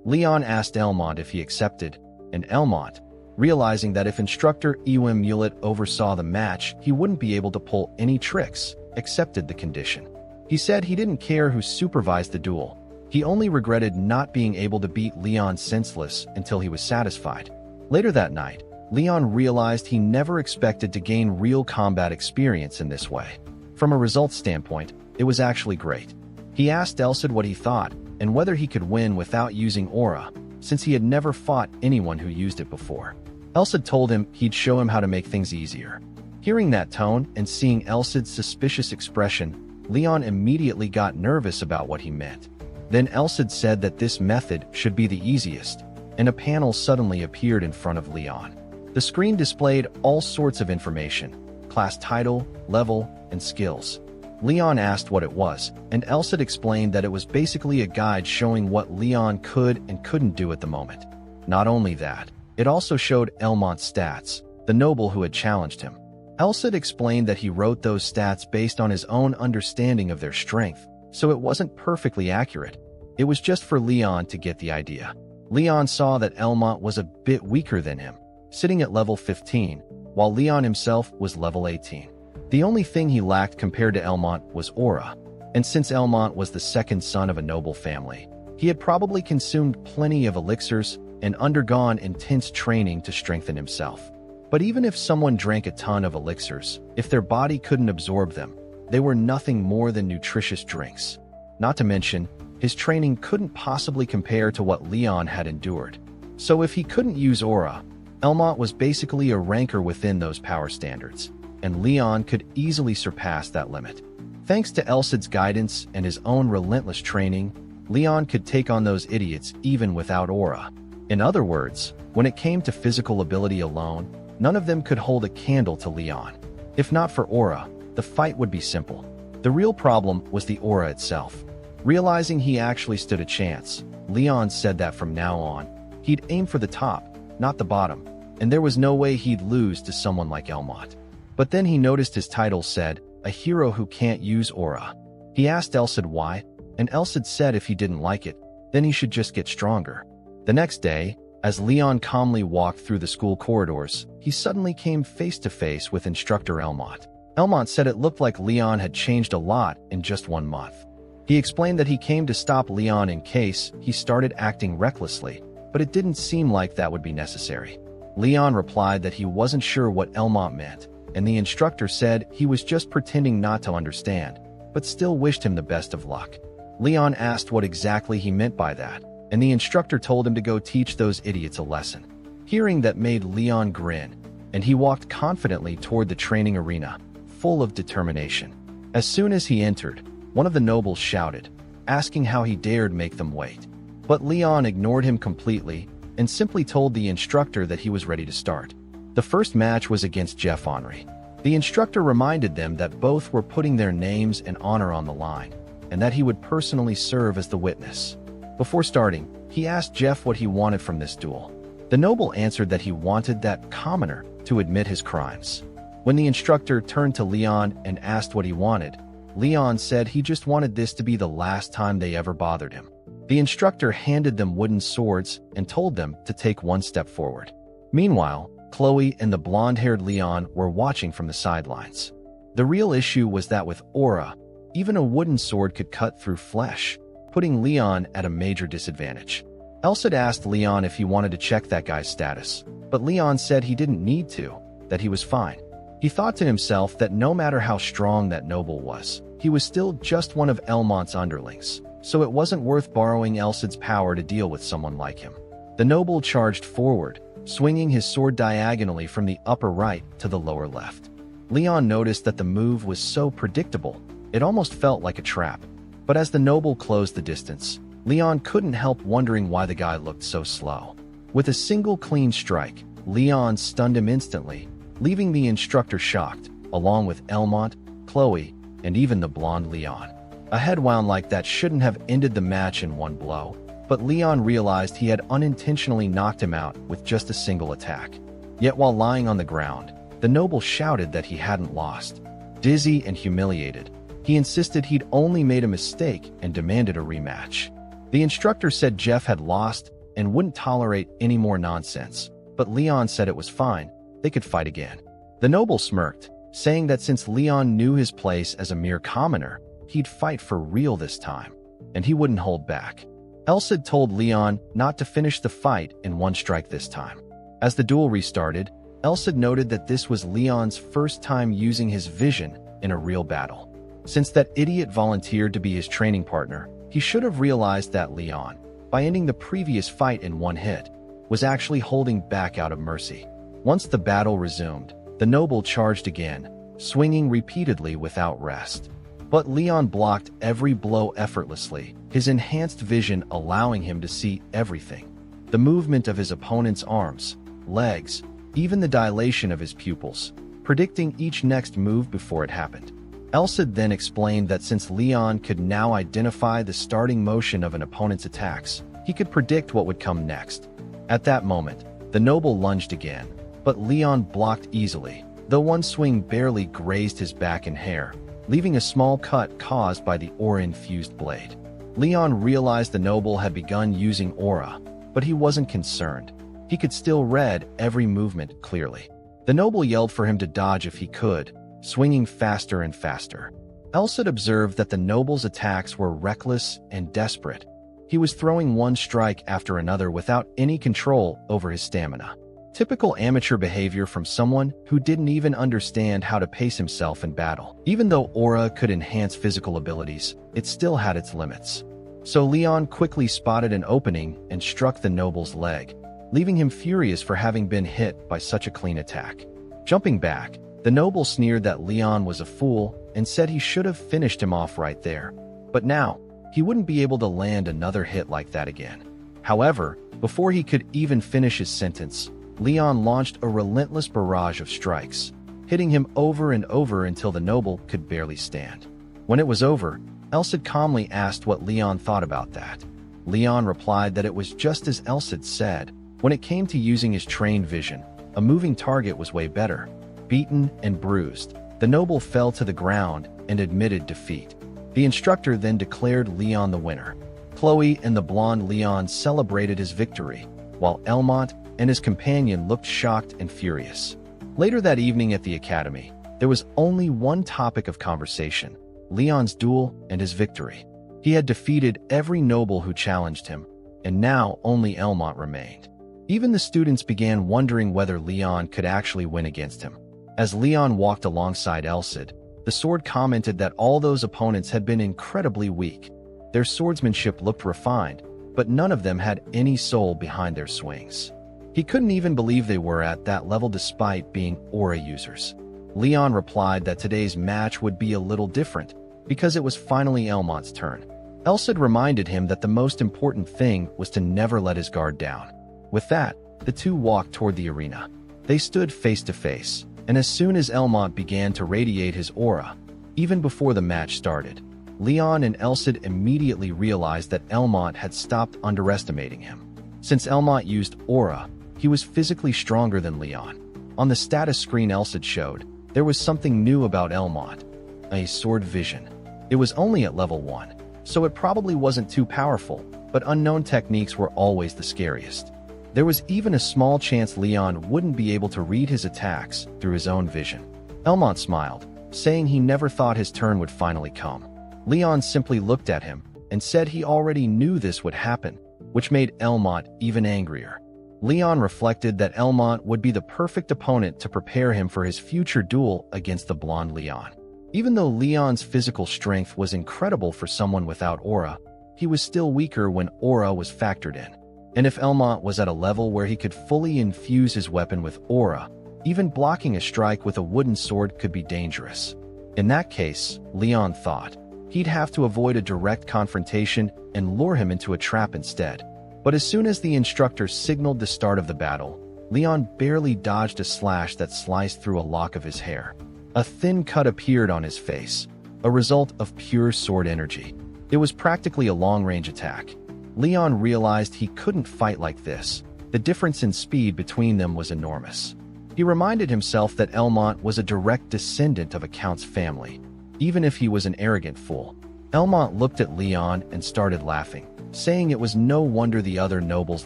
[SPEAKER 1] Leon asked Elmont if he accepted, and Elmont, realizing that if Instructor Ewim Mulet oversaw the match, he wouldn't be able to pull any tricks, accepted the condition. He said he didn't care who supervised the duel. He only regretted not being able to beat Leon senseless until he was satisfied. Later that night, Leon realized he never expected to gain real combat experience in this way. From a results standpoint, it was actually great. He asked Elsid what he thought and whether he could win without using aura, since he had never fought anyone who used it before. Elsid told him he'd show him how to make things easier. Hearing that tone and seeing Elsid's suspicious expression, Leon immediately got nervous about what he meant. Then Elsid said that this method should be the easiest, and a panel suddenly appeared in front of Leon. The screen displayed all sorts of information: class title, level, and skills. Leon asked what it was, and Elsid explained that it was basically a guide showing what Leon could and couldn't do at the moment. Not only that, it also showed Elmont's stats, the noble who had challenged him. Elsid explained that he wrote those stats based on his own understanding of their strength, so it wasn't perfectly accurate. It was just for Leon to get the idea. Leon saw that Elmont was a bit weaker than him, sitting at level 15, while Leon himself was level 18. The only thing he lacked compared to Elmont was aura, and since Elmont was the second son of a noble family, he had probably consumed plenty of elixirs and undergone intense training to strengthen himself. But even if someone drank a ton of elixirs, if their body couldn't absorb them, they were nothing more than nutritious drinks. Not to mention, his training couldn't possibly compare to what Leon had endured. So if he couldn't use aura, Elmont was basically a ranker within those power standards, and Leon could easily surpass that limit. Thanks to Elsid's guidance and his own relentless training, Leon could take on those idiots even without aura. In other words, when it came to physical ability alone, none of them could hold a candle to Leon. If not for aura, the fight would be simple. The real problem was the aura itself. Realizing he actually stood a chance, Leon said that from now on, he'd aim for the top, not the bottom, and there was no way he'd lose to someone like Elmont. But then he noticed his title said, "A hero who can't use aura." He asked Elsid why, and Elsid said if he didn't like it, then he should just get stronger. The next day, as Leon calmly walked through the school corridors, he suddenly came face to face with Instructor Elmont. Elmont said it looked like Leon had changed a lot in just 1 month. He explained that he came to stop Leon in case he started acting recklessly, but it didn't seem like that would be necessary. Leon replied that he wasn't sure what Elmont meant, and the instructor said he was just pretending not to understand, but still wished him the best of luck. Leon asked what exactly he meant by that, and the instructor told him to go teach those idiots a lesson. Hearing that made Leon grin, and he walked confidently toward the training arena, full of determination. As soon as he entered, one of the nobles shouted, asking how he dared make them wait. But Leon ignored him completely and simply told the instructor that he was ready to start. The first match was against Jeff Henry. The instructor reminded them that both were putting their names and honor on the line, and that he would personally serve as the witness. Before starting, he asked Jeff what he wanted from this duel. The noble answered that he wanted that commoner to admit his crimes. When the instructor turned to Leon and asked what he wanted, Leon said he just wanted this to be the last time they ever bothered him. The instructor handed them wooden swords and told them to take 1 step forward. Meanwhile, Chloe and the blonde-haired Leon were watching from the sidelines. The real issue was that with aura, even a wooden sword could cut through flesh, putting Leon at a major disadvantage. Elsid asked Leon if he wanted to check that guy's status, but Leon said he didn't need to, that he was fine. He thought to himself that no matter how strong that noble was, he was still just one of Elmont's underlings, so it wasn't worth borrowing Elsid's power to deal with someone like him. The noble charged forward, swinging his sword diagonally from the upper right to the lower left. Leon noticed that the move was so predictable, it almost felt like a trap. But as the noble closed the distance, Leon couldn't help wondering why the guy looked so slow. With a single clean strike, Leon stunned him instantly, leaving the instructor shocked, along with Elmont, Chloe, and even the blonde Leon. A head wound like that shouldn't have ended the match in one blow, but Leon realized he had unintentionally knocked him out with just a single attack. Yet while lying on the ground, the noble shouted that he hadn't lost. Dizzy and humiliated, he insisted he'd only made a mistake and demanded a rematch. The instructor said Jeff had lost and wouldn't tolerate any more nonsense, but Leon said it was fine, they could fight again. The noble smirked, saying that since Leon knew his place as a mere commoner, he'd fight for real this time, and he wouldn't hold back. Elsid told Leon not to finish the fight in one strike this time. As the duel restarted, Elsid noted that this was Leon's first time using his vision in a real battle. Since that idiot volunteered to be his training partner, he should have realized that Leon, by ending the previous fight in one hit, was actually holding back out of mercy. Once the battle resumed, the noble charged again, swinging repeatedly without rest. But Leon blocked every blow effortlessly, his enhanced vision allowing him to see everything. The movement of his opponent's arms, legs, even the dilation of his pupils, predicting each next move before it happened. Elsid then explained that since Leon could now identify the starting motion of an opponent's attacks, he could predict what would come next. At that moment, the noble lunged again, but Leon blocked easily, though one swing barely grazed his back and hair, leaving a small cut caused by the aura-infused blade. Leon realized the noble had begun using aura, but he wasn't concerned. He could still read every movement clearly. The noble yelled for him to dodge if he could, swinging faster and faster. Elsid observed that the noble's attacks were reckless and desperate. He was throwing one strike after another without any control over his stamina. Typical amateur behavior from someone who didn't even understand how to pace himself in battle. Even though aura could enhance physical abilities, it still had its limits. So Leon quickly spotted an opening and struck the noble's leg, leaving him furious for having been hit by such a clean attack. Jumping back, the noble sneered that Leon was a fool and said he should have finished him off right there. But now, he wouldn't be able to land another hit like that again. However, before he could even finish his sentence, Leon launched a relentless barrage of strikes, hitting him over and over until the noble could barely stand. When it was over, Elsid calmly asked what Leon thought about that. Leon replied that it was just as Elsid said. When it came to using his trained vision, a moving target was way better. Beaten and bruised, the noble fell to the ground and admitted defeat. The instructor then declared Leon the winner. Chloe and the blonde Leon celebrated his victory, while Elmont and his companion looked shocked and furious. Later that evening at the academy, there was only one topic of conversation: Leon's duel and his victory. He had defeated every noble who challenged him, and now only Elmont remained. Even the students began wondering whether Leon could actually win against him. As Leon walked alongside Elsid, the sword commented that all those opponents had been incredibly weak. Their swordsmanship looked refined, but none of them had any soul behind their swings. He couldn't even believe they were at that level despite being aura users. Leon replied that today's match would be a little different, because it was finally Elmont's turn. Elsid reminded him that the most important thing was to never let his guard down. With that, the two walked toward the arena. They stood face to face, and as soon as Elmont began to radiate his aura, even before the match started, Leon and Elsid immediately realized that Elmont had stopped underestimating him. Since Elmont used aura, he was physically stronger than Leon. On the status screen Elsid showed, there was something new about Elmont: a sword vision. It was only at level 1, so it probably wasn't too powerful, but unknown techniques were always the scariest. There was even a small chance Leon wouldn't be able to read his attacks through his own vision. Elmont smiled, saying he never thought his turn would finally come. Leon simply looked at him and said he already knew this would happen, which made Elmont even angrier. Leon reflected that Elmont would be the perfect opponent to prepare him for his future duel against the blonde Leon. Even though Leon's physical strength was incredible for someone without aura, he was still weaker when aura was factored in. And if Elmont was at a level where he could fully infuse his weapon with aura, even blocking a strike with a wooden sword could be dangerous. In that case, Leon thought, he'd have to avoid a direct confrontation and lure him into a trap instead. But as soon as the instructor signaled the start of the battle, Leon barely dodged a slash that sliced through a lock of his hair. A thin cut appeared on his face, a result of pure sword energy. It was practically a long-range attack. Leon realized he couldn't fight like this. The difference in speed between them was enormous. He reminded himself that Elmont was a direct descendant of a count's family, even if he was an arrogant fool. Elmont looked at Leon and started laughing, saying it was no wonder the other nobles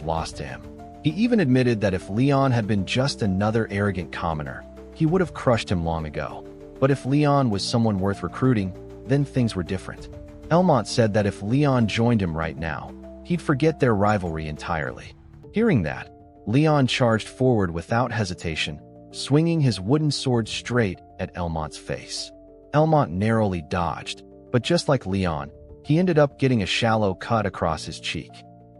[SPEAKER 1] lost to him. He even admitted that if Leon had been just another arrogant commoner, he would have crushed him long ago. But if Leon was someone worth recruiting, then things were different. Elmont said that if Leon joined him right now, he'd forget their rivalry entirely. Hearing that, Leon charged forward without hesitation, swinging his wooden sword straight at Elmont's face. Elmont narrowly dodged, but just like Leon, he ended up getting a shallow cut across his cheek.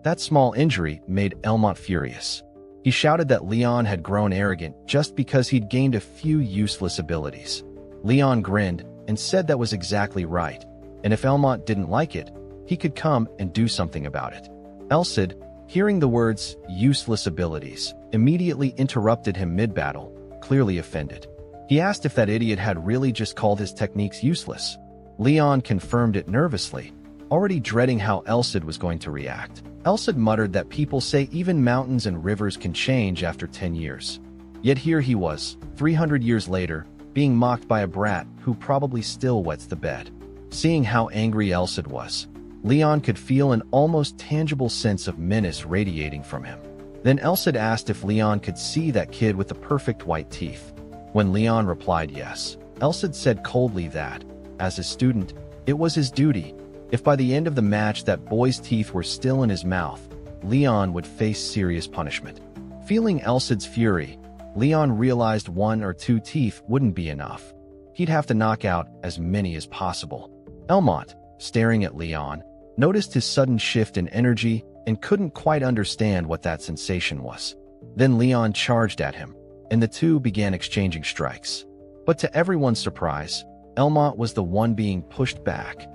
[SPEAKER 1] That small injury made Elmont furious. He shouted that Leon had grown arrogant just because he'd gained a few useless abilities. Leon grinned and said that was exactly right, and if Elmont didn't like it, he could come and do something about it. Elcid, hearing the words useless abilities, immediately interrupted him mid-battle, clearly offended. He asked if that idiot had really just called his techniques useless. Leon confirmed it nervously, already dreading how Elcid was going to react. Elcid muttered that people say even mountains and rivers can change after 10 years. Yet here he was, 300 years later, being mocked by a brat who probably still wets the bed. Seeing how angry Elcid was, Leon could feel an almost tangible sense of menace radiating from him. Then Elcid asked if Leon could see that kid with the perfect white teeth. When Leon replied yes, Elcid said coldly that, as his student, it was his duty. If by the end of the match that boy's teeth were still in his mouth, Leon would face serious punishment. Feeling Elcid's fury, Leon realized 1 or 2 teeth wouldn't be enough. He'd have to knock out as many as possible. Elmont, staring at Leon, noticed his sudden shift in energy and couldn't quite understand what that sensation was. Then Leon charged at him, and the two began exchanging strikes. But to everyone's surprise, Elmont was the one being pushed back,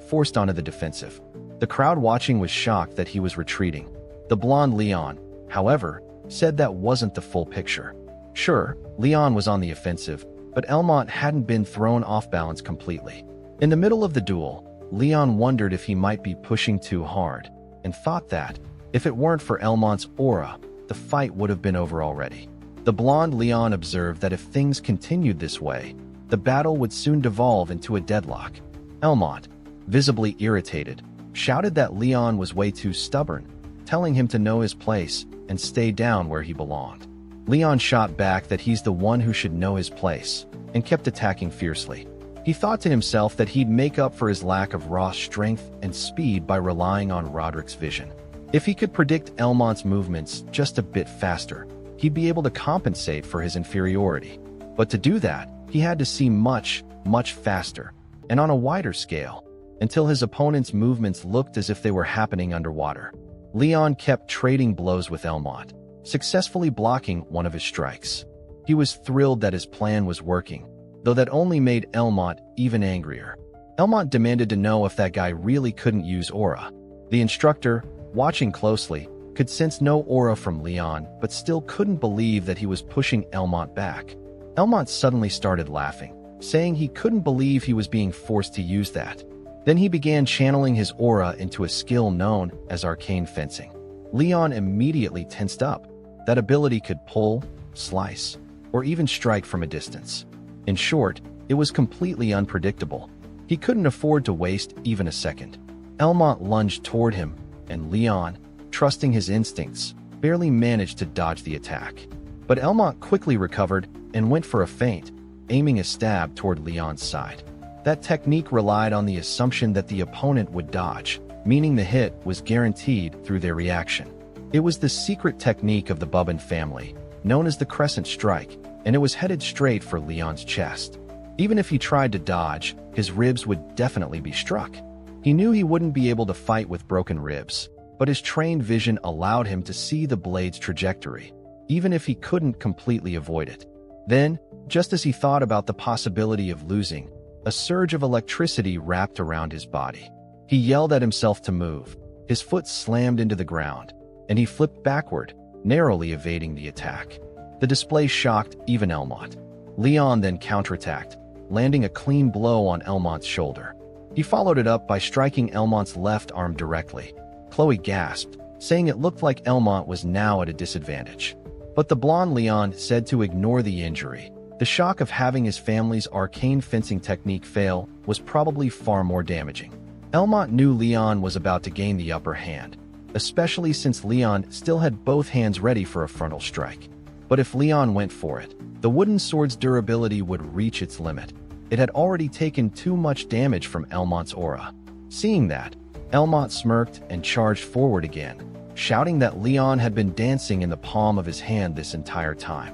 [SPEAKER 1] forced onto the defensive. The crowd watching was shocked that he was retreating. The blonde Leon, however, said that wasn't the full picture. Sure, Leon was on the offensive, but Elmont hadn't been thrown off balance completely. In the middle of the duel, Leon wondered if he might be pushing too hard, and thought that, if it weren't for Elmont's aura, the fight would have been over already. The blonde Leon observed that if things continued this way, the battle would soon devolve into a deadlock. Elmont, visibly irritated, shouted that Leon was way too stubborn, telling him to know his place and stay down where he belonged. Leon shot back that he's the one who should know his place, and kept attacking fiercely. He thought to himself that he'd make up for his lack of raw strength and speed by relying on Roderick's vision. If he could predict Elmont's movements just a bit faster, he'd be able to compensate for his inferiority. But to do that, he had to see much, much faster, and on a wider scale, until his opponent's movements looked as if they were happening underwater. Leon kept trading blows with Elmont, successfully blocking one of his strikes. He was thrilled that his plan was working, though that only made Elmont even angrier. Elmont demanded to know if that guy really couldn't use aura. The instructor, watching closely, could sense no aura from Leon, but still couldn't believe that he was pushing Elmont back. Elmont suddenly started laughing, saying he couldn't believe he was being forced to use that. Then he began channeling his aura into a skill known as arcane fencing. Leon immediately tensed up. That ability could pull, slice, or even strike from a distance. In short, it was completely unpredictable. He couldn't afford to waste even a second. Elmont lunged toward him, and Leon, trusting his instincts, barely managed to dodge the attack. But Elmont quickly recovered and went for a feint, aiming a stab toward Leon's side. That technique relied on the assumption that the opponent would dodge, meaning the hit was guaranteed through their reaction. It was the secret technique of the Bubbin family, known as the Crescent Strike, and it was headed straight for Leon's chest. Even if he tried to dodge, his ribs would definitely be struck. He knew he wouldn't be able to fight with broken ribs, but his trained vision allowed him to see the blade's trajectory, even if he couldn't completely avoid it. Then, just as he thought about the possibility of losing, a surge of electricity wrapped around his body. He yelled at himself to move. His foot slammed into the ground, and he flipped backward, narrowly evading the attack. The display shocked even Elmont. Leon then counterattacked, landing a clean blow on Elmont's shoulder. He followed it up by striking Elmont's left arm directly. Chloe gasped, saying it looked like Elmont was now at a disadvantage. But the blonde Leon said to ignore the injury. The shock of having his family's arcane fencing technique fail was probably far more damaging. Elmont knew Leon was about to gain the upper hand, especially since Leon still had both hands ready for a frontal strike. But if Leon went for it, the wooden sword's durability would reach its limit. It had already taken too much damage from Elmont's aura. Seeing that, Elmont smirked and charged forward again, shouting that Leon had been dancing in the palm of his hand this entire time.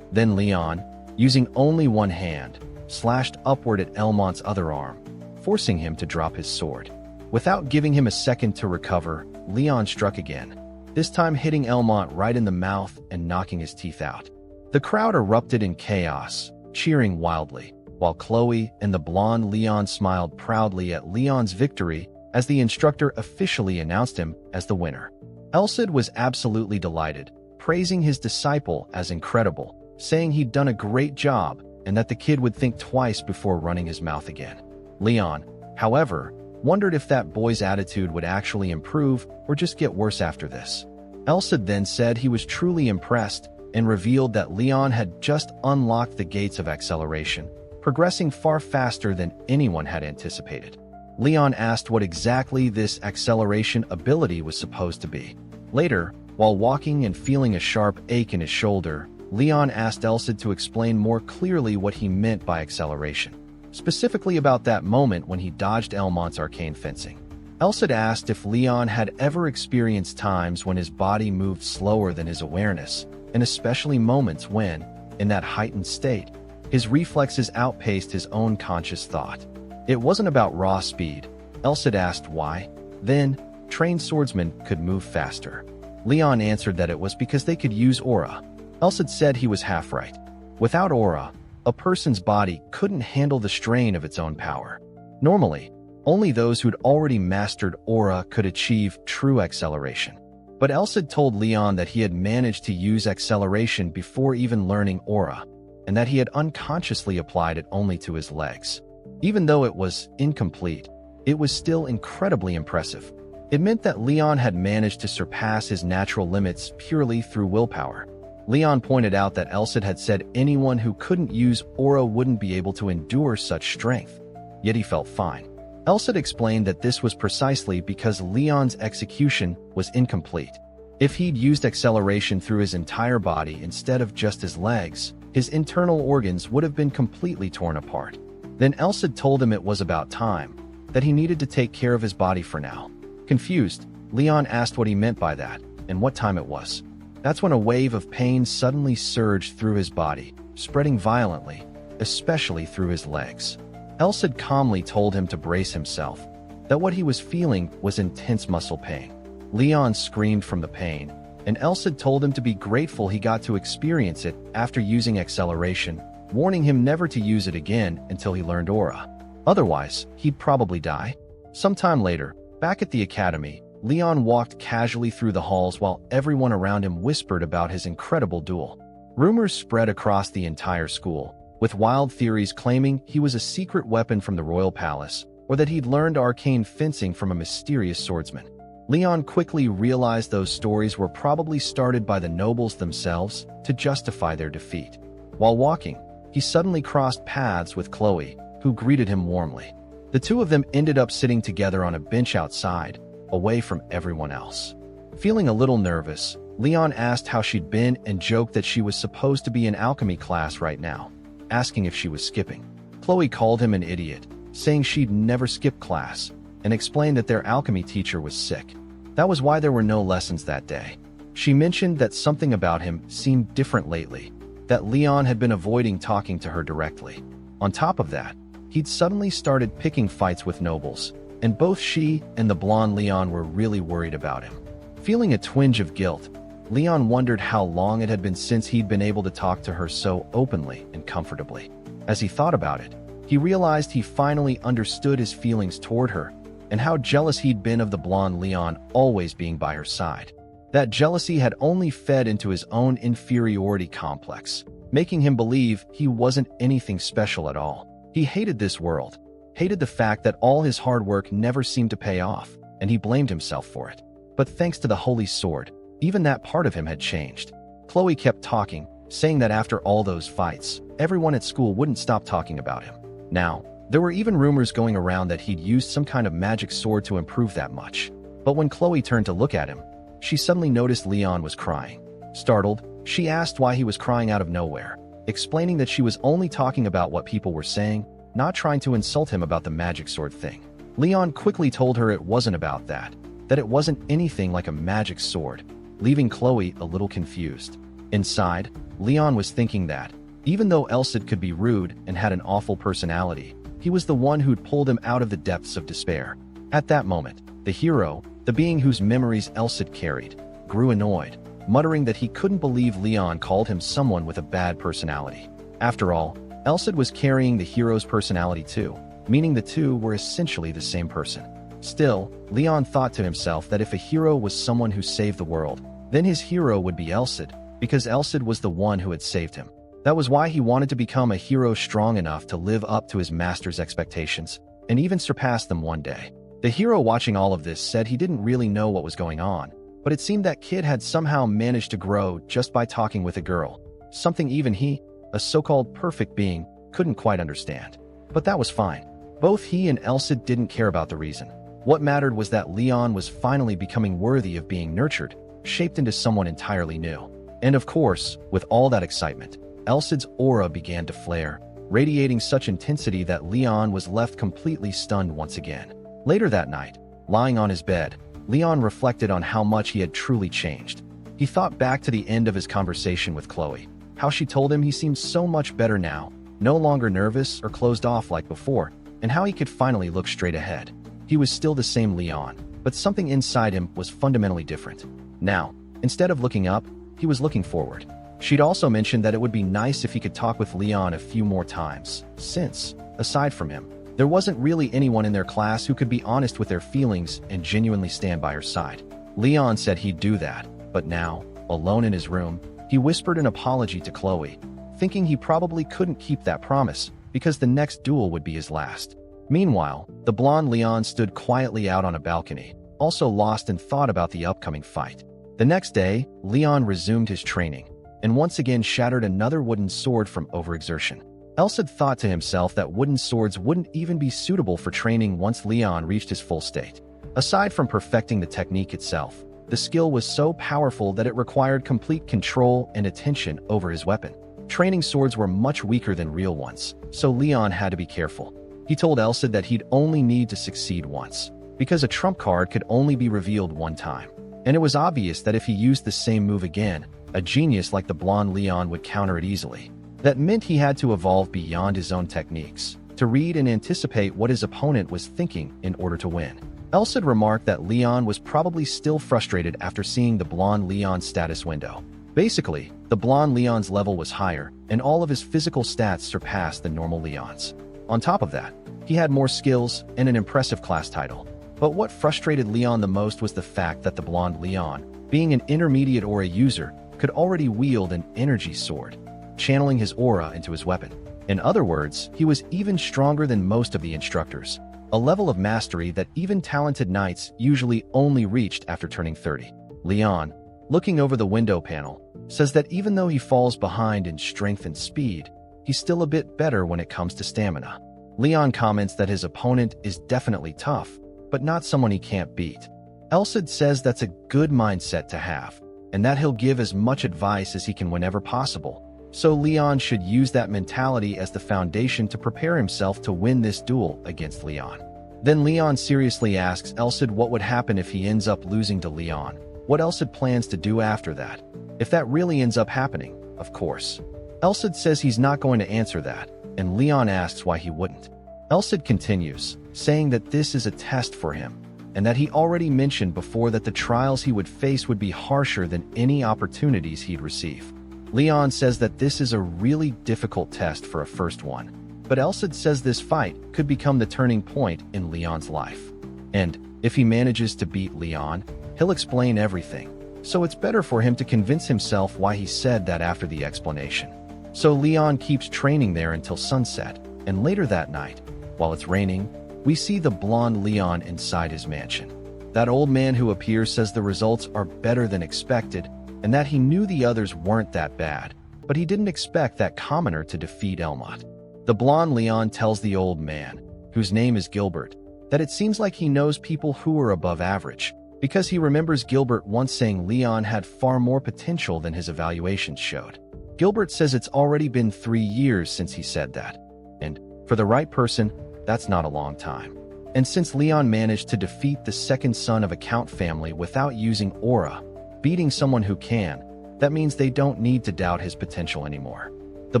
[SPEAKER 1] Then Leon, using only one hand, slashed upward at Elmont's other arm, forcing him to drop his sword. Without giving him a second to recover, Leon struck again, this time hitting Elmont right in the mouth and knocking his teeth out. The crowd erupted in chaos, cheering wildly, while Chloe and the blonde Leon smiled proudly at Leon's victory as the instructor officially announced him as the winner. Elsid was absolutely delighted, praising his disciple as incredible, saying he'd done a great job and that the kid would think twice before running his mouth again. Leon, however, wondered if that boy's attitude would actually improve or just get worse after this. Elsid then said he was truly impressed and revealed that Leon had just unlocked the gates of acceleration, progressing far faster than anyone had anticipated. Leon asked what exactly this acceleration ability was supposed to be. Later, while walking and feeling a sharp ache in his shoulder, Leon asked Elsid to explain more clearly what he meant by acceleration, specifically about that moment when he dodged Elmont's arcane fencing. Elsid asked if Leon had ever experienced times when his body moved slower than his awareness, and especially moments when, in that heightened state, his reflexes outpaced his own conscious thought. It wasn't about raw speed. Elsid asked why. Then, trained swordsmen could move faster. Leon answered that it was because they could use aura. Elsid said he was half right. Without aura, a person's body couldn't handle the strain of its own power. Normally, only those who'd already mastered aura could achieve true acceleration. But Elsid told Leon that he had managed to use acceleration before even learning aura, and that he had unconsciously applied it only to his legs. Even though it was incomplete, it was still incredibly impressive. It meant that Leon had managed to surpass his natural limits purely through willpower. Leon pointed out that Elsid had said anyone who couldn't use aura wouldn't be able to endure such strength, yet he felt fine. Elsid explained that this was precisely because Leon's execution was incomplete. If he'd used acceleration through his entire body instead of just his legs, his internal organs would have been completely torn apart. Then Elsid told him it was about time, that he needed to take care of his body for now. Confused, Leon asked what he meant by that, and what time it was. That's when a wave of pain suddenly surged through his body, spreading violently, especially through his legs. Elsid calmly told him to brace himself, that what he was feeling was intense muscle pain. Leon screamed from the pain, and Elsid told him to be grateful he got to experience it after using acceleration, warning him never to use it again until he learned aura. Otherwise, he'd probably die. Sometime later, back at the academy, Leon walked casually through the halls while everyone around him whispered about his incredible duel. Rumors spread across the entire school, with wild theories claiming he was a secret weapon from the royal palace, or that he'd learned arcane fencing from a mysterious swordsman. Leon quickly realized those stories were probably started by the nobles themselves to justify their defeat. While walking, he suddenly crossed paths with Chloe, who greeted him warmly. The two of them ended up sitting together on a bench outside, away from everyone else. Feeling a little nervous, Leon asked how she'd been and joked that she was supposed to be in alchemy class right now, asking if she was skipping. Chloe called him an idiot, saying she'd never skip class, and explained that their alchemy teacher was sick. That was why there were no lessons that day. She mentioned that something about him seemed different lately, that Leon had been avoiding talking to her directly. On top of that, he'd suddenly started picking fights with nobles, and both she and the blonde Leon were really worried about him. Feeling a twinge of guilt, Leon wondered how long it had been since he'd been able to talk to her so openly and comfortably. As he thought about it, he realized he finally understood his feelings toward her, and how jealous he'd been of the blonde Leon always being by her side. That jealousy had only fed into his own inferiority complex, making him believe he wasn't anything special at all. He hated this world, hated the fact that all his hard work never seemed to pay off, and he blamed himself for it. But thanks to the Holy Sword, even that part of him had changed. Chloe kept talking, saying that after all those fights, everyone at school wouldn't stop talking about him. Now, there were even rumors going around that he'd used some kind of magic sword to improve that much. But when Chloe turned to look at him, she suddenly noticed Leon was crying. Startled, she asked why he was crying out of nowhere, explaining that she was only talking about what people were saying, not trying to insult him about the magic sword thing. Leon quickly told her it wasn't about that it wasn't anything like a magic sword, leaving Chloe a little confused. Inside, Leon was thinking that, even though Elsid could be rude and had an awful personality, he was the one who'd pulled him out of the depths of despair. At that moment, the hero, the being whose memories Elsid carried, grew annoyed, muttering that he couldn't believe Leon called him someone with a bad personality. After all, Elsid was carrying the hero's personality too, meaning the two were essentially the same person. Still, Leon thought to himself that if a hero was someone who saved the world, then his hero would be Elsid, because Elsid was the one who had saved him. That was why he wanted to become a hero strong enough to live up to his master's expectations, and even surpass them one day. The hero watching all of this said he didn't really know what was going on, but it seemed that kid had somehow managed to grow just by talking with a girl, something even he, a so-called perfect being, couldn't quite understand. But that was fine. Both he and Elsid didn't care about the reason. What mattered was that Leon was finally becoming worthy of being nurtured, shaped into someone entirely new. And of course, with all that excitement, Elsid's aura began to flare, radiating such intensity that Leon was left completely stunned once again. Later that night, lying on his bed, Leon reflected on how much he had truly changed. He thought back to the end of his conversation with Chloe, how she told him he seemed so much better now, no longer nervous or closed off like before, and how he could finally look straight ahead. He was still the same Leon, but something inside him was fundamentally different. Now, instead of looking up, he was looking forward. She'd also mentioned that it would be nice if he could talk with Leon a few more times, since, aside from him, there wasn't really anyone in their class who could be honest with their feelings and genuinely stand by her side. Leon said he'd do that, but now, alone in his room, he whispered an apology to Chloe, thinking he probably couldn't keep that promise because the next duel would be his last. Meanwhile, the blonde Leon stood quietly out on a balcony, also lost in thought about the upcoming fight. The next day, Leon resumed his training, and once again shattered another wooden sword from overexertion. Elsid thought to himself that wooden swords wouldn't even be suitable for training once Leon reached his full state. Aside from perfecting the technique itself, the skill was so powerful that it required complete control and attention over his weapon. Training swords were much weaker than real ones, so Leon had to be careful. He told Elsid that he'd only need to succeed once, because a trump card could only be revealed one time. And it was obvious that if he used the same move again, a genius like the blonde Leon would counter it easily. That meant he had to evolve beyond his own techniques, to read and anticipate what his opponent was thinking in order to win. Elsid remarked that Leon was probably still frustrated after seeing the blonde Leon's status window. Basically, the blonde Leon's level was higher, and all of his physical stats surpassed the normal Leon's. On top of that, he had more skills and an impressive class title. But what frustrated Leon the most was the fact that the blonde Leon, being an intermediate aura user, could already wield an energy sword, channeling his aura into his weapon. In other words, he was even stronger than most of the instructors, a level of mastery that even talented knights usually only reached after turning 30. Leon, looking over the window panel, says that even though he falls behind in strength and speed, he's still a bit better when it comes to stamina. Leon comments that his opponent is definitely tough, but not someone he can't beat. Elsid says that's a good mindset to have, and that he'll give as much advice as he can whenever possible. So Leon should use that mentality as the foundation to prepare himself to win this duel against Leon. Then Leon seriously asks Elsid what would happen if he ends up losing to Leon, what Elsid plans to do after that. If that really ends up happening, of course. Elsid says he's not going to answer that, and Leon asks why he wouldn't. Elsid continues, saying that this is a test for him, and that he already mentioned before that the trials he would face would be harsher than any opportunities he'd receive. Leon says that this is a really difficult test for a first one, but Elsid says this fight could become the turning point in Leon's life. And if he manages to beat Leon, he'll explain everything, so it's better for him to convince himself why he said that after the explanation. So Leon keeps training there until sunset, And later that night, while it's raining, we see the blonde Leon inside his mansion. That old man who appears says the results are better than expected and that he knew the others weren't that bad, but he didn't expect that commoner to defeat Elmot. The blonde Leon tells the old man, whose name is Gilbert, that it seems like he knows people who are above average, because he remembers Gilbert once saying Leon had far more potential than his evaluations showed. Gilbert says it's already been 3 years since he said that, and for the right person, that's not a long time. And since Leon managed to defeat the second son of a Count family without using aura, beating someone who can, that means they don't need to doubt his potential anymore. The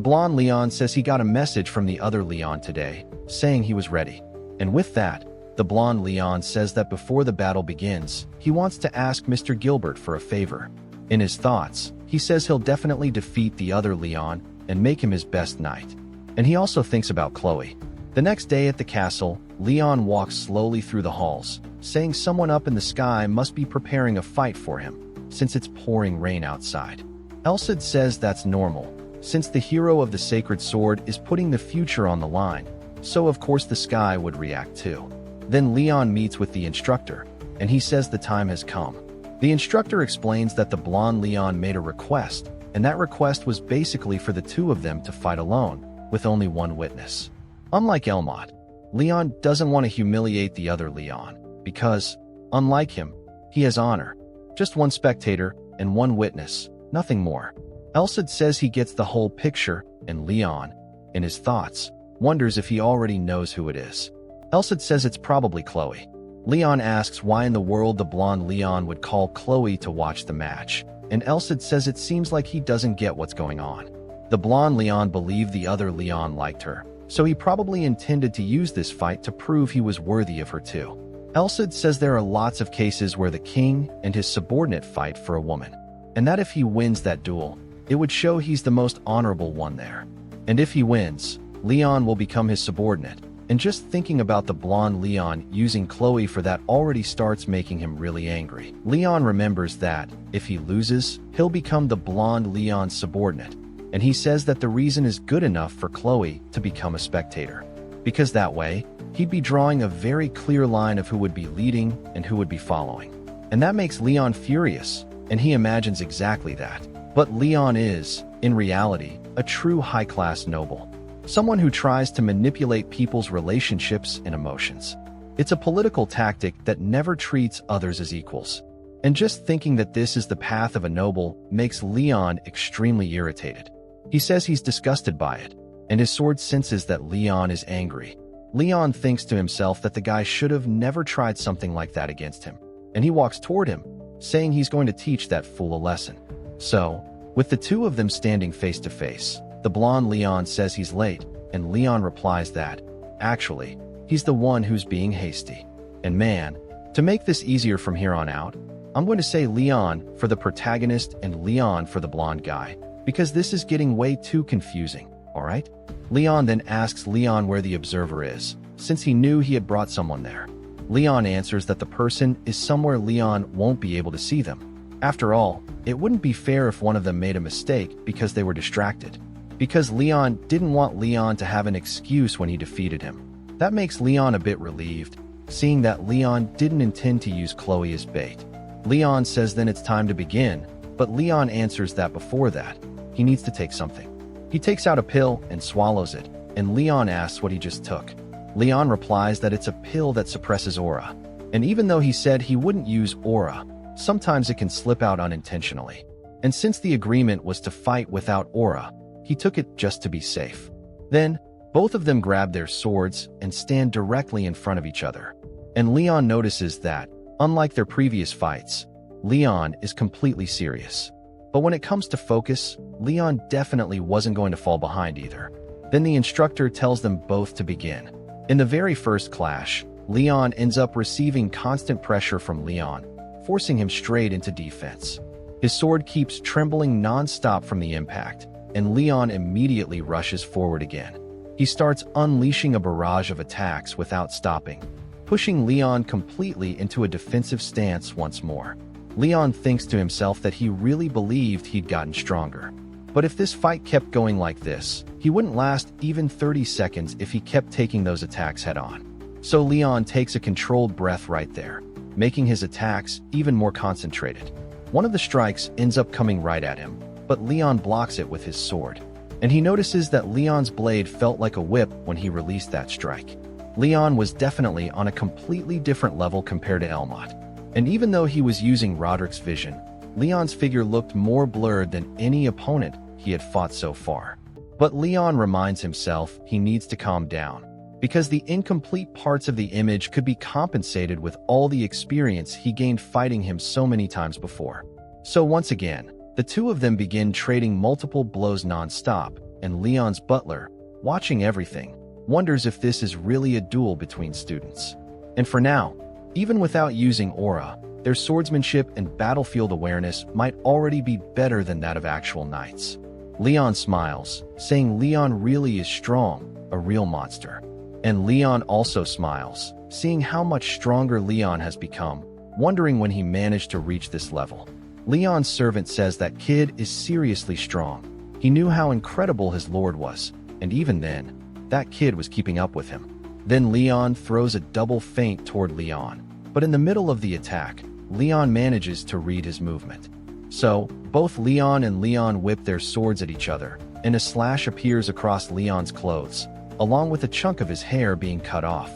[SPEAKER 1] blonde Leon says he got a message from the other Leon today, saying he was ready. And with that, the blonde Leon says that before the battle begins, he wants to ask Mr. Gilbert for a favor. In his thoughts, he says he'll definitely defeat the other Leon and make him his best knight. And he also thinks about Chloe. The next day at the castle, Leon walks slowly through the halls, saying someone up in the sky must be preparing a fight for him, since it's pouring rain outside. Elcid says that's normal, since the hero of the sacred sword is putting the future on the line, so of course the sky would react too. Then Leon meets with the instructor, and he says the time has come. The instructor explains that the blonde Leon made a request, and that request was basically for the two of them to fight alone, with only one witness. Unlike Elmot, Leon doesn't want to humiliate the other Leon, because, unlike him, he has honor. Just one spectator and one witness, nothing more. Elcid says he gets the whole picture, and Leon, in his thoughts, wonders if he already knows who it is. Elcid says it's probably Chloe. Leon asks why in the world the blonde Leon would call Chloe to watch the match, and Elcid says it seems like he doesn't get what's going on. The blonde Leon believed the other Leon liked her, so he probably intended to use this fight to prove he was worthy of her too. Elcid says there are lots of cases where the king and his subordinate fight for a woman, and that if he wins that duel, it would show he's the most honorable one there. And if he wins, Leon will become his subordinate, and just thinking about the blonde Leon using Chloe for that already starts making him really angry. Leon remembers that, if he loses, he'll become the blonde Leon's subordinate, and he says that the reason is good enough for Chloe to become a spectator, because that way, he'd be drawing a very clear line of who would be leading and who would be following. And that makes Leon furious, and he imagines exactly that. But Leon is, in reality, a true high-class noble. Someone who tries to manipulate people's relationships and emotions. It's a political tactic that never treats others as equals. And just thinking that this is the path of a noble makes Leon extremely irritated. He says he's disgusted by it, and his sword senses that Leon is angry. Leon thinks to himself that the guy should have never tried something like that against him, and he walks toward him, saying he's going to teach that fool a lesson. So, with the two of them standing face to face, the blonde Leon says he's late, and Leon replies that, actually, he's the one who's being hasty. And man, to make this easier from here on out, I'm going to say Leon for the protagonist and Leon for the blonde guy, because this is getting way too confusing, alright? Leon then asks Leon where the observer is, since he knew he had brought someone there. Leon answers that the person is somewhere Leon won't be able to see them. After all, it wouldn't be fair if one of them made a mistake because they were distracted. Because Leon didn't want Leon to have an excuse when he defeated him. That makes Leon a bit relieved, seeing that Leon didn't intend to use Chloe as bait. Leon says then it's time to begin, but Leon answers that before that, he needs to take something. He takes out a pill and swallows it, and Leon asks what he just took. Leon replies that it's a pill that suppresses aura. And even though he said he wouldn't use aura, sometimes it can slip out unintentionally. And since the agreement was to fight without aura, he took it just to be safe. Then, both of them grab their swords and stand directly in front of each other. And Leon notices that, unlike their previous fights, Leon is completely serious. But when it comes to focus, Leon definitely wasn't going to fall behind either. Then the instructor tells them both to begin. In the very first clash, Leon ends up receiving constant pressure from Leon, forcing him straight into defense. His sword keeps trembling non-stop from the impact, and Leon immediately rushes forward again. He starts unleashing a barrage of attacks without stopping, pushing Leon completely into a defensive stance once more. Leon thinks to himself that he really believed he'd gotten stronger. But if this fight kept going like this, he wouldn't last even 30 seconds if he kept taking those attacks head-on. So Leon takes a controlled breath right there, making his attacks even more concentrated. One of the strikes ends up coming right at him, but Leon blocks it with his sword. And he notices that Leon's blade felt like a whip when he released that strike. Leon was definitely on a completely different level compared to Elmot. And even though he was using Roderick's vision, Leon's figure looked more blurred than any opponent he had fought so far. But Leon reminds himself he needs to calm down, because the incomplete parts of the image could be compensated with all the experience he gained fighting him so many times before. So once again, the two of them begin trading multiple blows non-stop, and Leon's butler, watching everything, wonders if this is really a duel between students. And for now, even without using aura, their swordsmanship and battlefield awareness might already be better than that of actual knights. Leon smiles, saying Leon really is strong, a real monster. And Leon also smiles, seeing how much stronger Leon has become, wondering when he managed to reach this level. Leon's servant says that kid is seriously strong. He knew how incredible his lord was, and even then, that kid was keeping up with him. Then Leon throws a double feint toward Leon, but in the middle of the attack, Leon manages to read his movement. So, both Leon and Leon whip their swords at each other, and a slash appears across Leon's clothes, along with a chunk of his hair being cut off.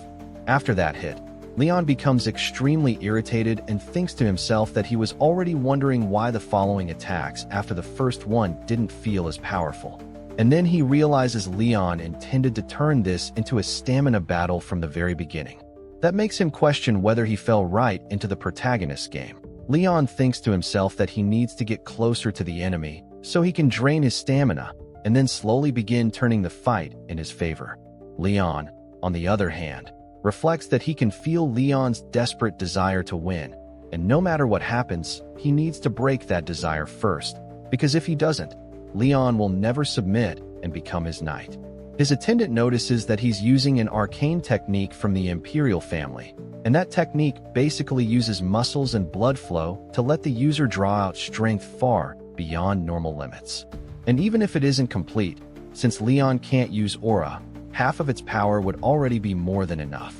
[SPEAKER 1] After that hit, Leon becomes extremely irritated and thinks to himself that he was already wondering why the following attacks after the first one didn't feel as powerful. And then he realizes Leon intended to turn this into a stamina battle from the very beginning. That makes him question whether he fell right into the protagonist's game. Leon thinks to himself that he needs to get closer to the enemy so he can drain his stamina and then slowly begin turning the fight in his favor. Leon, on the other hand, reflects that he can feel Leon's desperate desire to win, and no matter what happens, he needs to break that desire first, because if he doesn't, Leon will never submit and become his knight. His attendant notices that he's using an arcane technique from the Imperial family, and that technique basically uses muscles and blood flow to let the user draw out strength far beyond normal limits. And even if it isn't complete, since Leon can't use aura, half of its power would already be more than enough.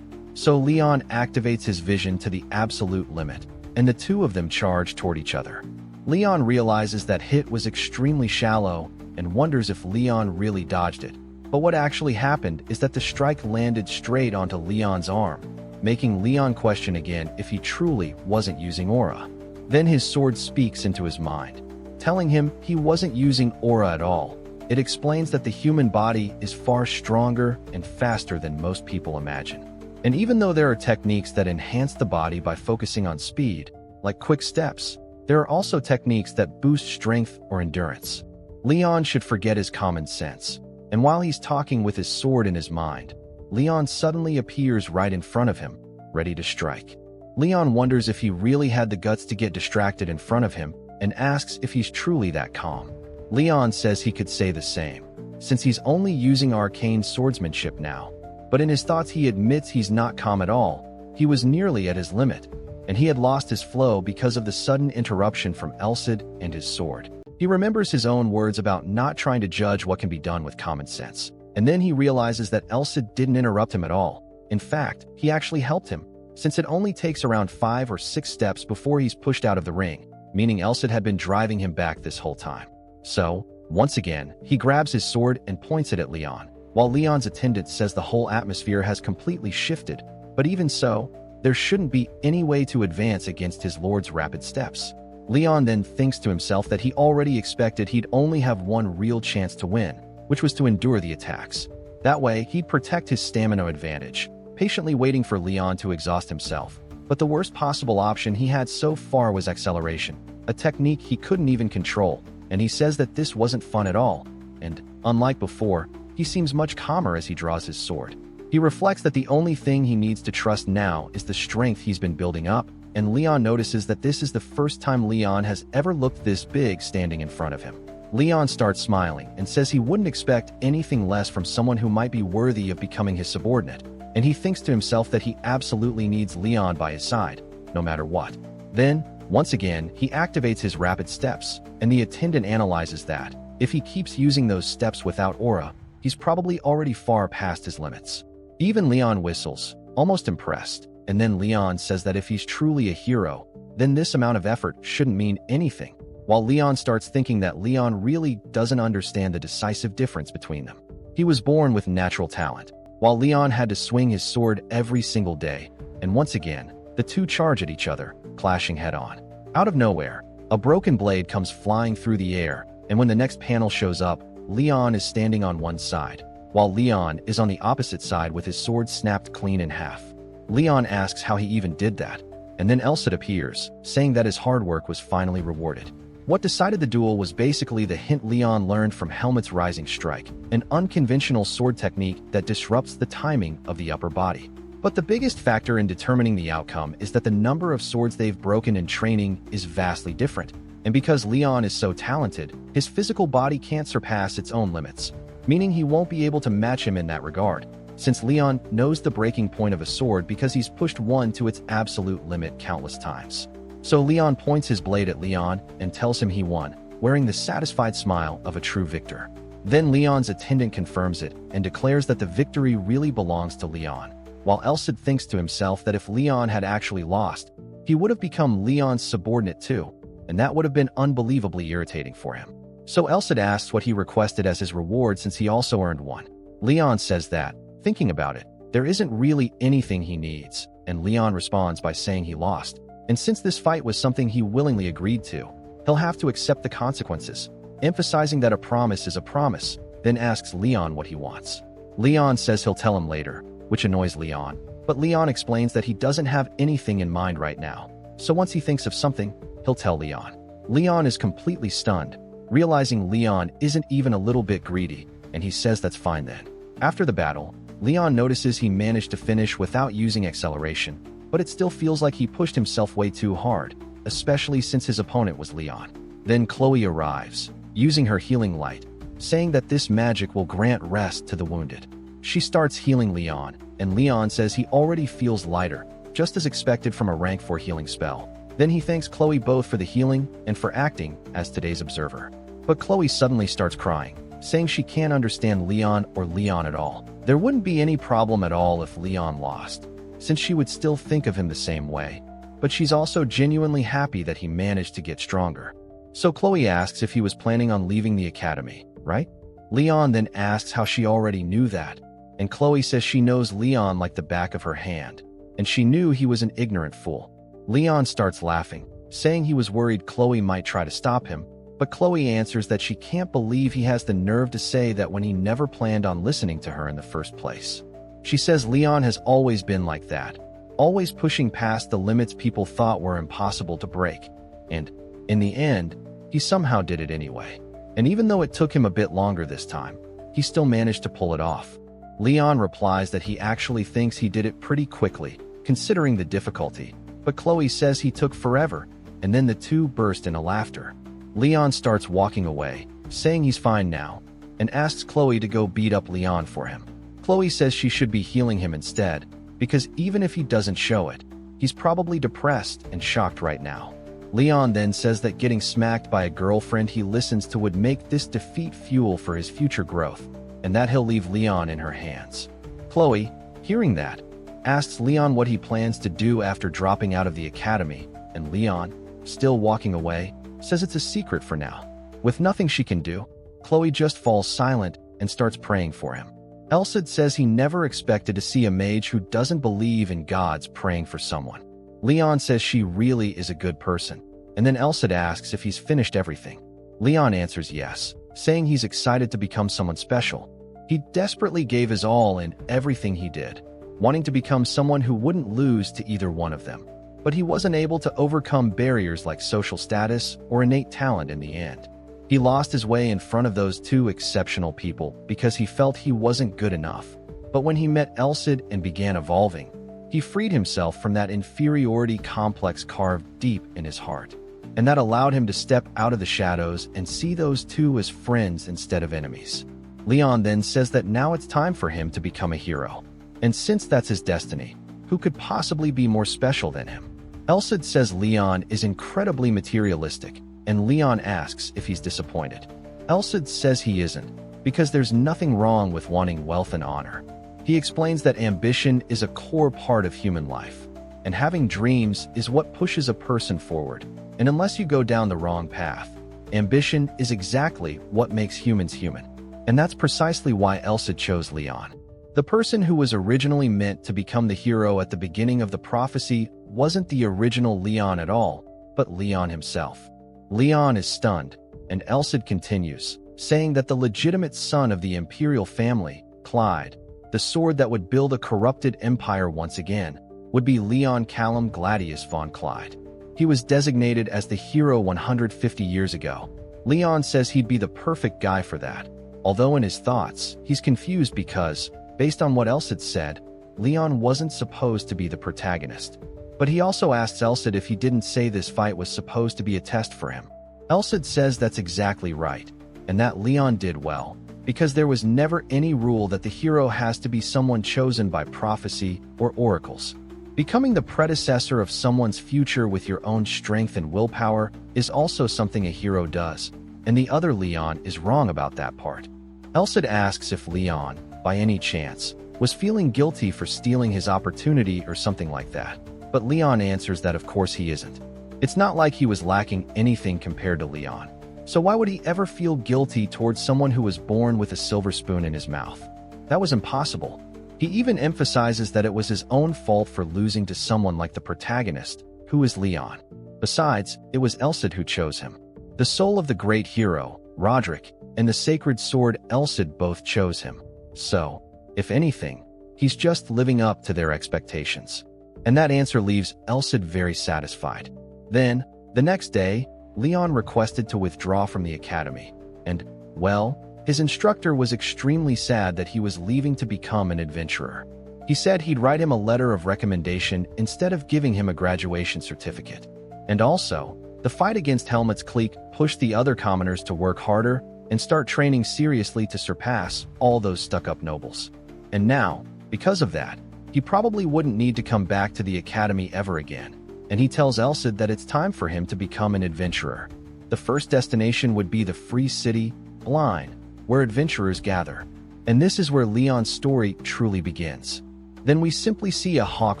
[SPEAKER 1] So Leon activates his vision to the absolute limit, and the two of them charge toward each other. Leon realizes that hit was extremely shallow and wonders if Leon really dodged it. But what actually happened is that the strike landed straight onto Leon's arm, making Leon question again if he truly wasn't using aura. Then his sword speaks into his mind, telling him he wasn't using aura at all. It explains that the human body is far stronger and faster than most people imagine. And even though there are techniques that enhance the body by focusing on speed, like quick steps, there are also techniques that boost strength or endurance. Leon should forget his common sense, and while he's talking with his sword in his mind, Leon suddenly appears right in front of him, ready to strike. Leon wonders if he really had the guts to get distracted in front of him and asks if he's truly that calm. Leon says he could say the same, since he's only using arcane swordsmanship now. But in his thoughts he admits he's not calm at all. He was nearly at his limit, and he had lost his flow because of the sudden interruption from Elcid and his sword. He remembers his own words about not trying to judge what can be done with common sense. And then he realizes that Elcid didn't interrupt him at all. In fact, he actually helped him, since it only takes around 5 or 6 steps before he's pushed out of the ring, meaning Elcid had been driving him back this whole time. So, once again, he grabs his sword and points it at Leon, while Leon's attendant says the whole atmosphere has completely shifted. But even so, there shouldn't be any way to advance against his lord's rapid steps. Leon then thinks to himself that he already expected he'd only have one real chance to win, which was to endure the attacks. That way, he'd protect his stamina advantage, patiently waiting for Leon to exhaust himself. But the worst possible option he had so far was acceleration, a technique he couldn't even control, and he says that this wasn't fun at all, and, unlike before, he seems much calmer as he draws his sword. He reflects that the only thing he needs to trust now is the strength he's been building up, and Leon notices that this is the first time Leon has ever looked this big standing in front of him. Leon starts smiling and says he wouldn't expect anything less from someone who might be worthy of becoming his subordinate, and he thinks to himself that he absolutely needs Leon by his side, no matter what. Then, once again, he activates his rapid steps, and the attendant analyzes that, If he keeps using those steps without aura, he's probably already far past his limits. Even Leon whistles, almost impressed, and then Leon says that if he's truly a hero, then this amount of effort shouldn't mean anything, while Leon starts thinking that Leon really doesn't understand the decisive difference between them. He was born with natural talent, while Leon had to swing his sword every single day, and once again, the two charge at each other, clashing head-on. Out of nowhere, a broken blade comes flying through the air, and when the next panel shows up, Leon is standing on one side, while Leon is on the opposite side with his sword snapped clean in half. Leon asks how he even did that, and then Elsa appears, saying that his hard work was finally rewarded. What decided the duel was basically the hint Leon learned from Helmet's Rising Strike, an unconventional sword technique that disrupts the timing of the upper body. But the biggest factor in determining the outcome is that the number of swords they've broken in training is vastly different, and because Leon is so talented, his physical body can't surpass its own limits, meaning he won't be able to match him in that regard, since Leon knows the breaking point of a sword because he's pushed one to its absolute limit countless times. So Leon points his blade at Leon and tells him he won, wearing the satisfied smile of a true victor. Then Leon's attendant confirms it and declares that the victory really belongs to Leon, while Elsa thinks to himself that if Leon had actually lost, he would have become Leon's subordinate too, and that would have been unbelievably irritating for him. So Elsa asks what he requested as his reward since he also earned one. Leon says that, thinking about it, there isn't really anything he needs, and Leon responds by saying he lost. And since this fight was something he willingly agreed to, he'll have to accept the consequences, emphasizing that a promise is a promise, then asks Leon what he wants. Leon says he'll tell him later, which annoys Leon, but Leon explains that he doesn't have anything in mind right now, so once he thinks of something, he'll tell Leon. Leon is completely stunned, realizing Leon isn't even a little bit greedy, and he says that's fine then. After the battle, Leon notices he managed to finish without using acceleration, but it still feels like he pushed himself way too hard, especially since his opponent was Leon. Then Chloe arrives, using her healing light, saying that this magic will grant rest to the wounded. She starts healing Leon, and Leon says he already feels lighter, just as expected from a rank 4 healing spell. Then he thanks Chloe both for the healing and for acting as today's observer. But Chloe suddenly starts crying, saying she can't understand Leon or Leon at all. There wouldn't be any problem at all if Leon lost, since she would still think of him the same way, but she's also genuinely happy that he managed to get stronger. So Chloe asks if he was planning on leaving the academy, right? Leon then asks how she already knew that, and Chloe says she knows Leon like the back of her hand, and she knew he was an ignorant fool. Leon starts laughing, saying he was worried Chloe might try to stop him, but Chloe answers that she can't believe he has the nerve to say that when he never planned on listening to her in the first place. She says Leon has always been like that, always pushing past the limits people thought were impossible to break, and, in the end, he somehow did it anyway. And even though it took him a bit longer this time, he still managed to pull it off. Leon replies that he actually thinks he did it pretty quickly, considering the difficulty, but Chloe says he took forever, and then the two burst into laughter. Leon starts walking away, saying he's fine now, and asks Chloe to go beat up Leon for him. Chloe says she should be healing him instead, because even if he doesn't show it, he's probably depressed and shocked right now. Leon then says that getting smacked by a girlfriend he listens to would make this defeat fuel for his future growth, and that he'll leave Leon in her hands. Chloe, hearing that, asks Leon what he plans to do after dropping out of the academy, and Leon, still walking away, says it's a secret for now. With nothing she can do, Chloe just falls silent and starts praying for him. Elsa says he never expected to see a mage who doesn't believe in gods praying for someone. Leon says she really is a good person, and then Elsa asks if he's finished everything. Leon answers yes, saying he's excited to become someone special. He desperately gave his all in everything he did, wanting to become someone who wouldn't lose to either one of them. But he wasn't able to overcome barriers like social status or innate talent in the end. He lost his way in front of those two exceptional people because he felt he wasn't good enough. But when he met Elsa and began evolving, he freed himself from that inferiority complex carved deep in his heart. And that allowed him to step out of the shadows and see those two as friends instead of enemies. Leon then says that now it's time for him to become a hero. And since that's his destiny, who could possibly be more special than him? Elsa says Leon is incredibly materialistic, and Leon asks if he's disappointed. Elcid says he isn't, because there's nothing wrong with wanting wealth and honor. He explains that ambition is a core part of human life, and having dreams is what pushes a person forward. And unless you go down the wrong path, ambition is exactly what makes humans human. And that's precisely why Elcid chose Leon. The person who was originally meant to become the hero at the beginning of the prophecy wasn't the original Leon at all, but Leon himself. Leon is stunned, and Elcid continues, saying that the legitimate son of the imperial family, Clyde, the sword that would build a corrupted empire once again, would be Leon Callum Gladius von Clyde. He was designated as the hero 150 years ago. Leon says he'd be the perfect guy for that, although in his thoughts, he's confused because, based on what Elcid said, Leon wasn't supposed to be the protagonist. But he also asks Elcid if he didn't say this fight was supposed to be a test for him. Elcid says that's exactly right, and that Leon did well, because there was never any rule that the hero has to be someone chosen by prophecy or oracles. Becoming the predecessor of someone's future with your own strength and willpower is also something a hero does, and the other Leon is wrong about that part. Elcid asks if Leon, by any chance, was feeling guilty for stealing his opportunity or something like that, but Leon answers that of course he isn't. It's not like he was lacking anything compared to Leon, so why would he ever feel guilty towards someone who was born with a silver spoon in his mouth? That was impossible. He even emphasizes that it was his own fault for losing to someone like the protagonist, who is Leon. Besides, it was Elcid who chose him. The soul of the great hero, Roderick, and the sacred sword Elcid both chose him. So, if anything, he's just living up to their expectations. And that answer leaves Elcid very satisfied. Then, the next day, Leon requested to withdraw from the academy, and, well, his instructor was extremely sad that he was leaving to become an adventurer. He said he'd write him a letter of recommendation instead of giving him a graduation certificate. And also, the fight against Helmut's clique pushed the other commoners to work harder and start training seriously to surpass all those stuck-up nobles. And now, because of that, he probably wouldn't need to come back to the academy ever again, and he tells Elcid that it's time for him to become an adventurer. The first destination would be the free city, Blind, where adventurers gather. And this is where Leon's story truly begins. Then we simply see a hawk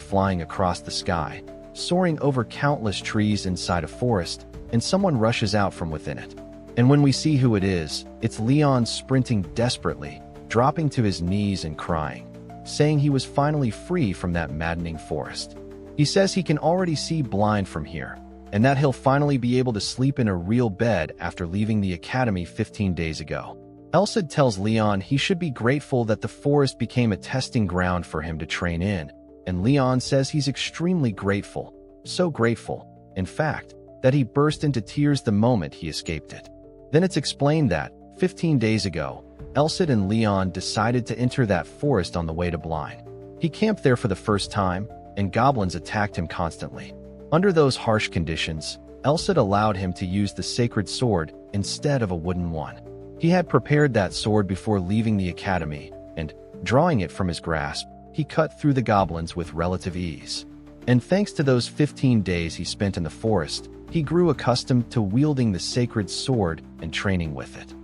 [SPEAKER 1] flying across the sky, soaring over countless trees inside a forest, and someone rushes out from within it. And when we see who it is, it's Leon sprinting desperately, dropping to his knees and crying, saying he was finally free from that maddening forest. He says he can already see Blind from here, and that he'll finally be able to sleep in a real bed after leaving the academy 15 days ago. Elcid tells Leon he should be grateful that the forest became a testing ground for him to train in, and Leon says he's extremely grateful, so grateful, in fact, that he burst into tears the moment he escaped it. Then it's explained that, 15 days ago, Elcid and Leon decided to enter that forest on the way to Blind. He camped there for the first time, and goblins attacked him constantly. Under those harsh conditions, Elcid allowed him to use the sacred sword instead of a wooden one. He had prepared that sword before leaving the academy, and, drawing it from his grasp, he cut through the goblins with relative ease. And thanks to those 15 days he spent in the forest, he grew accustomed to wielding the sacred sword and training with it.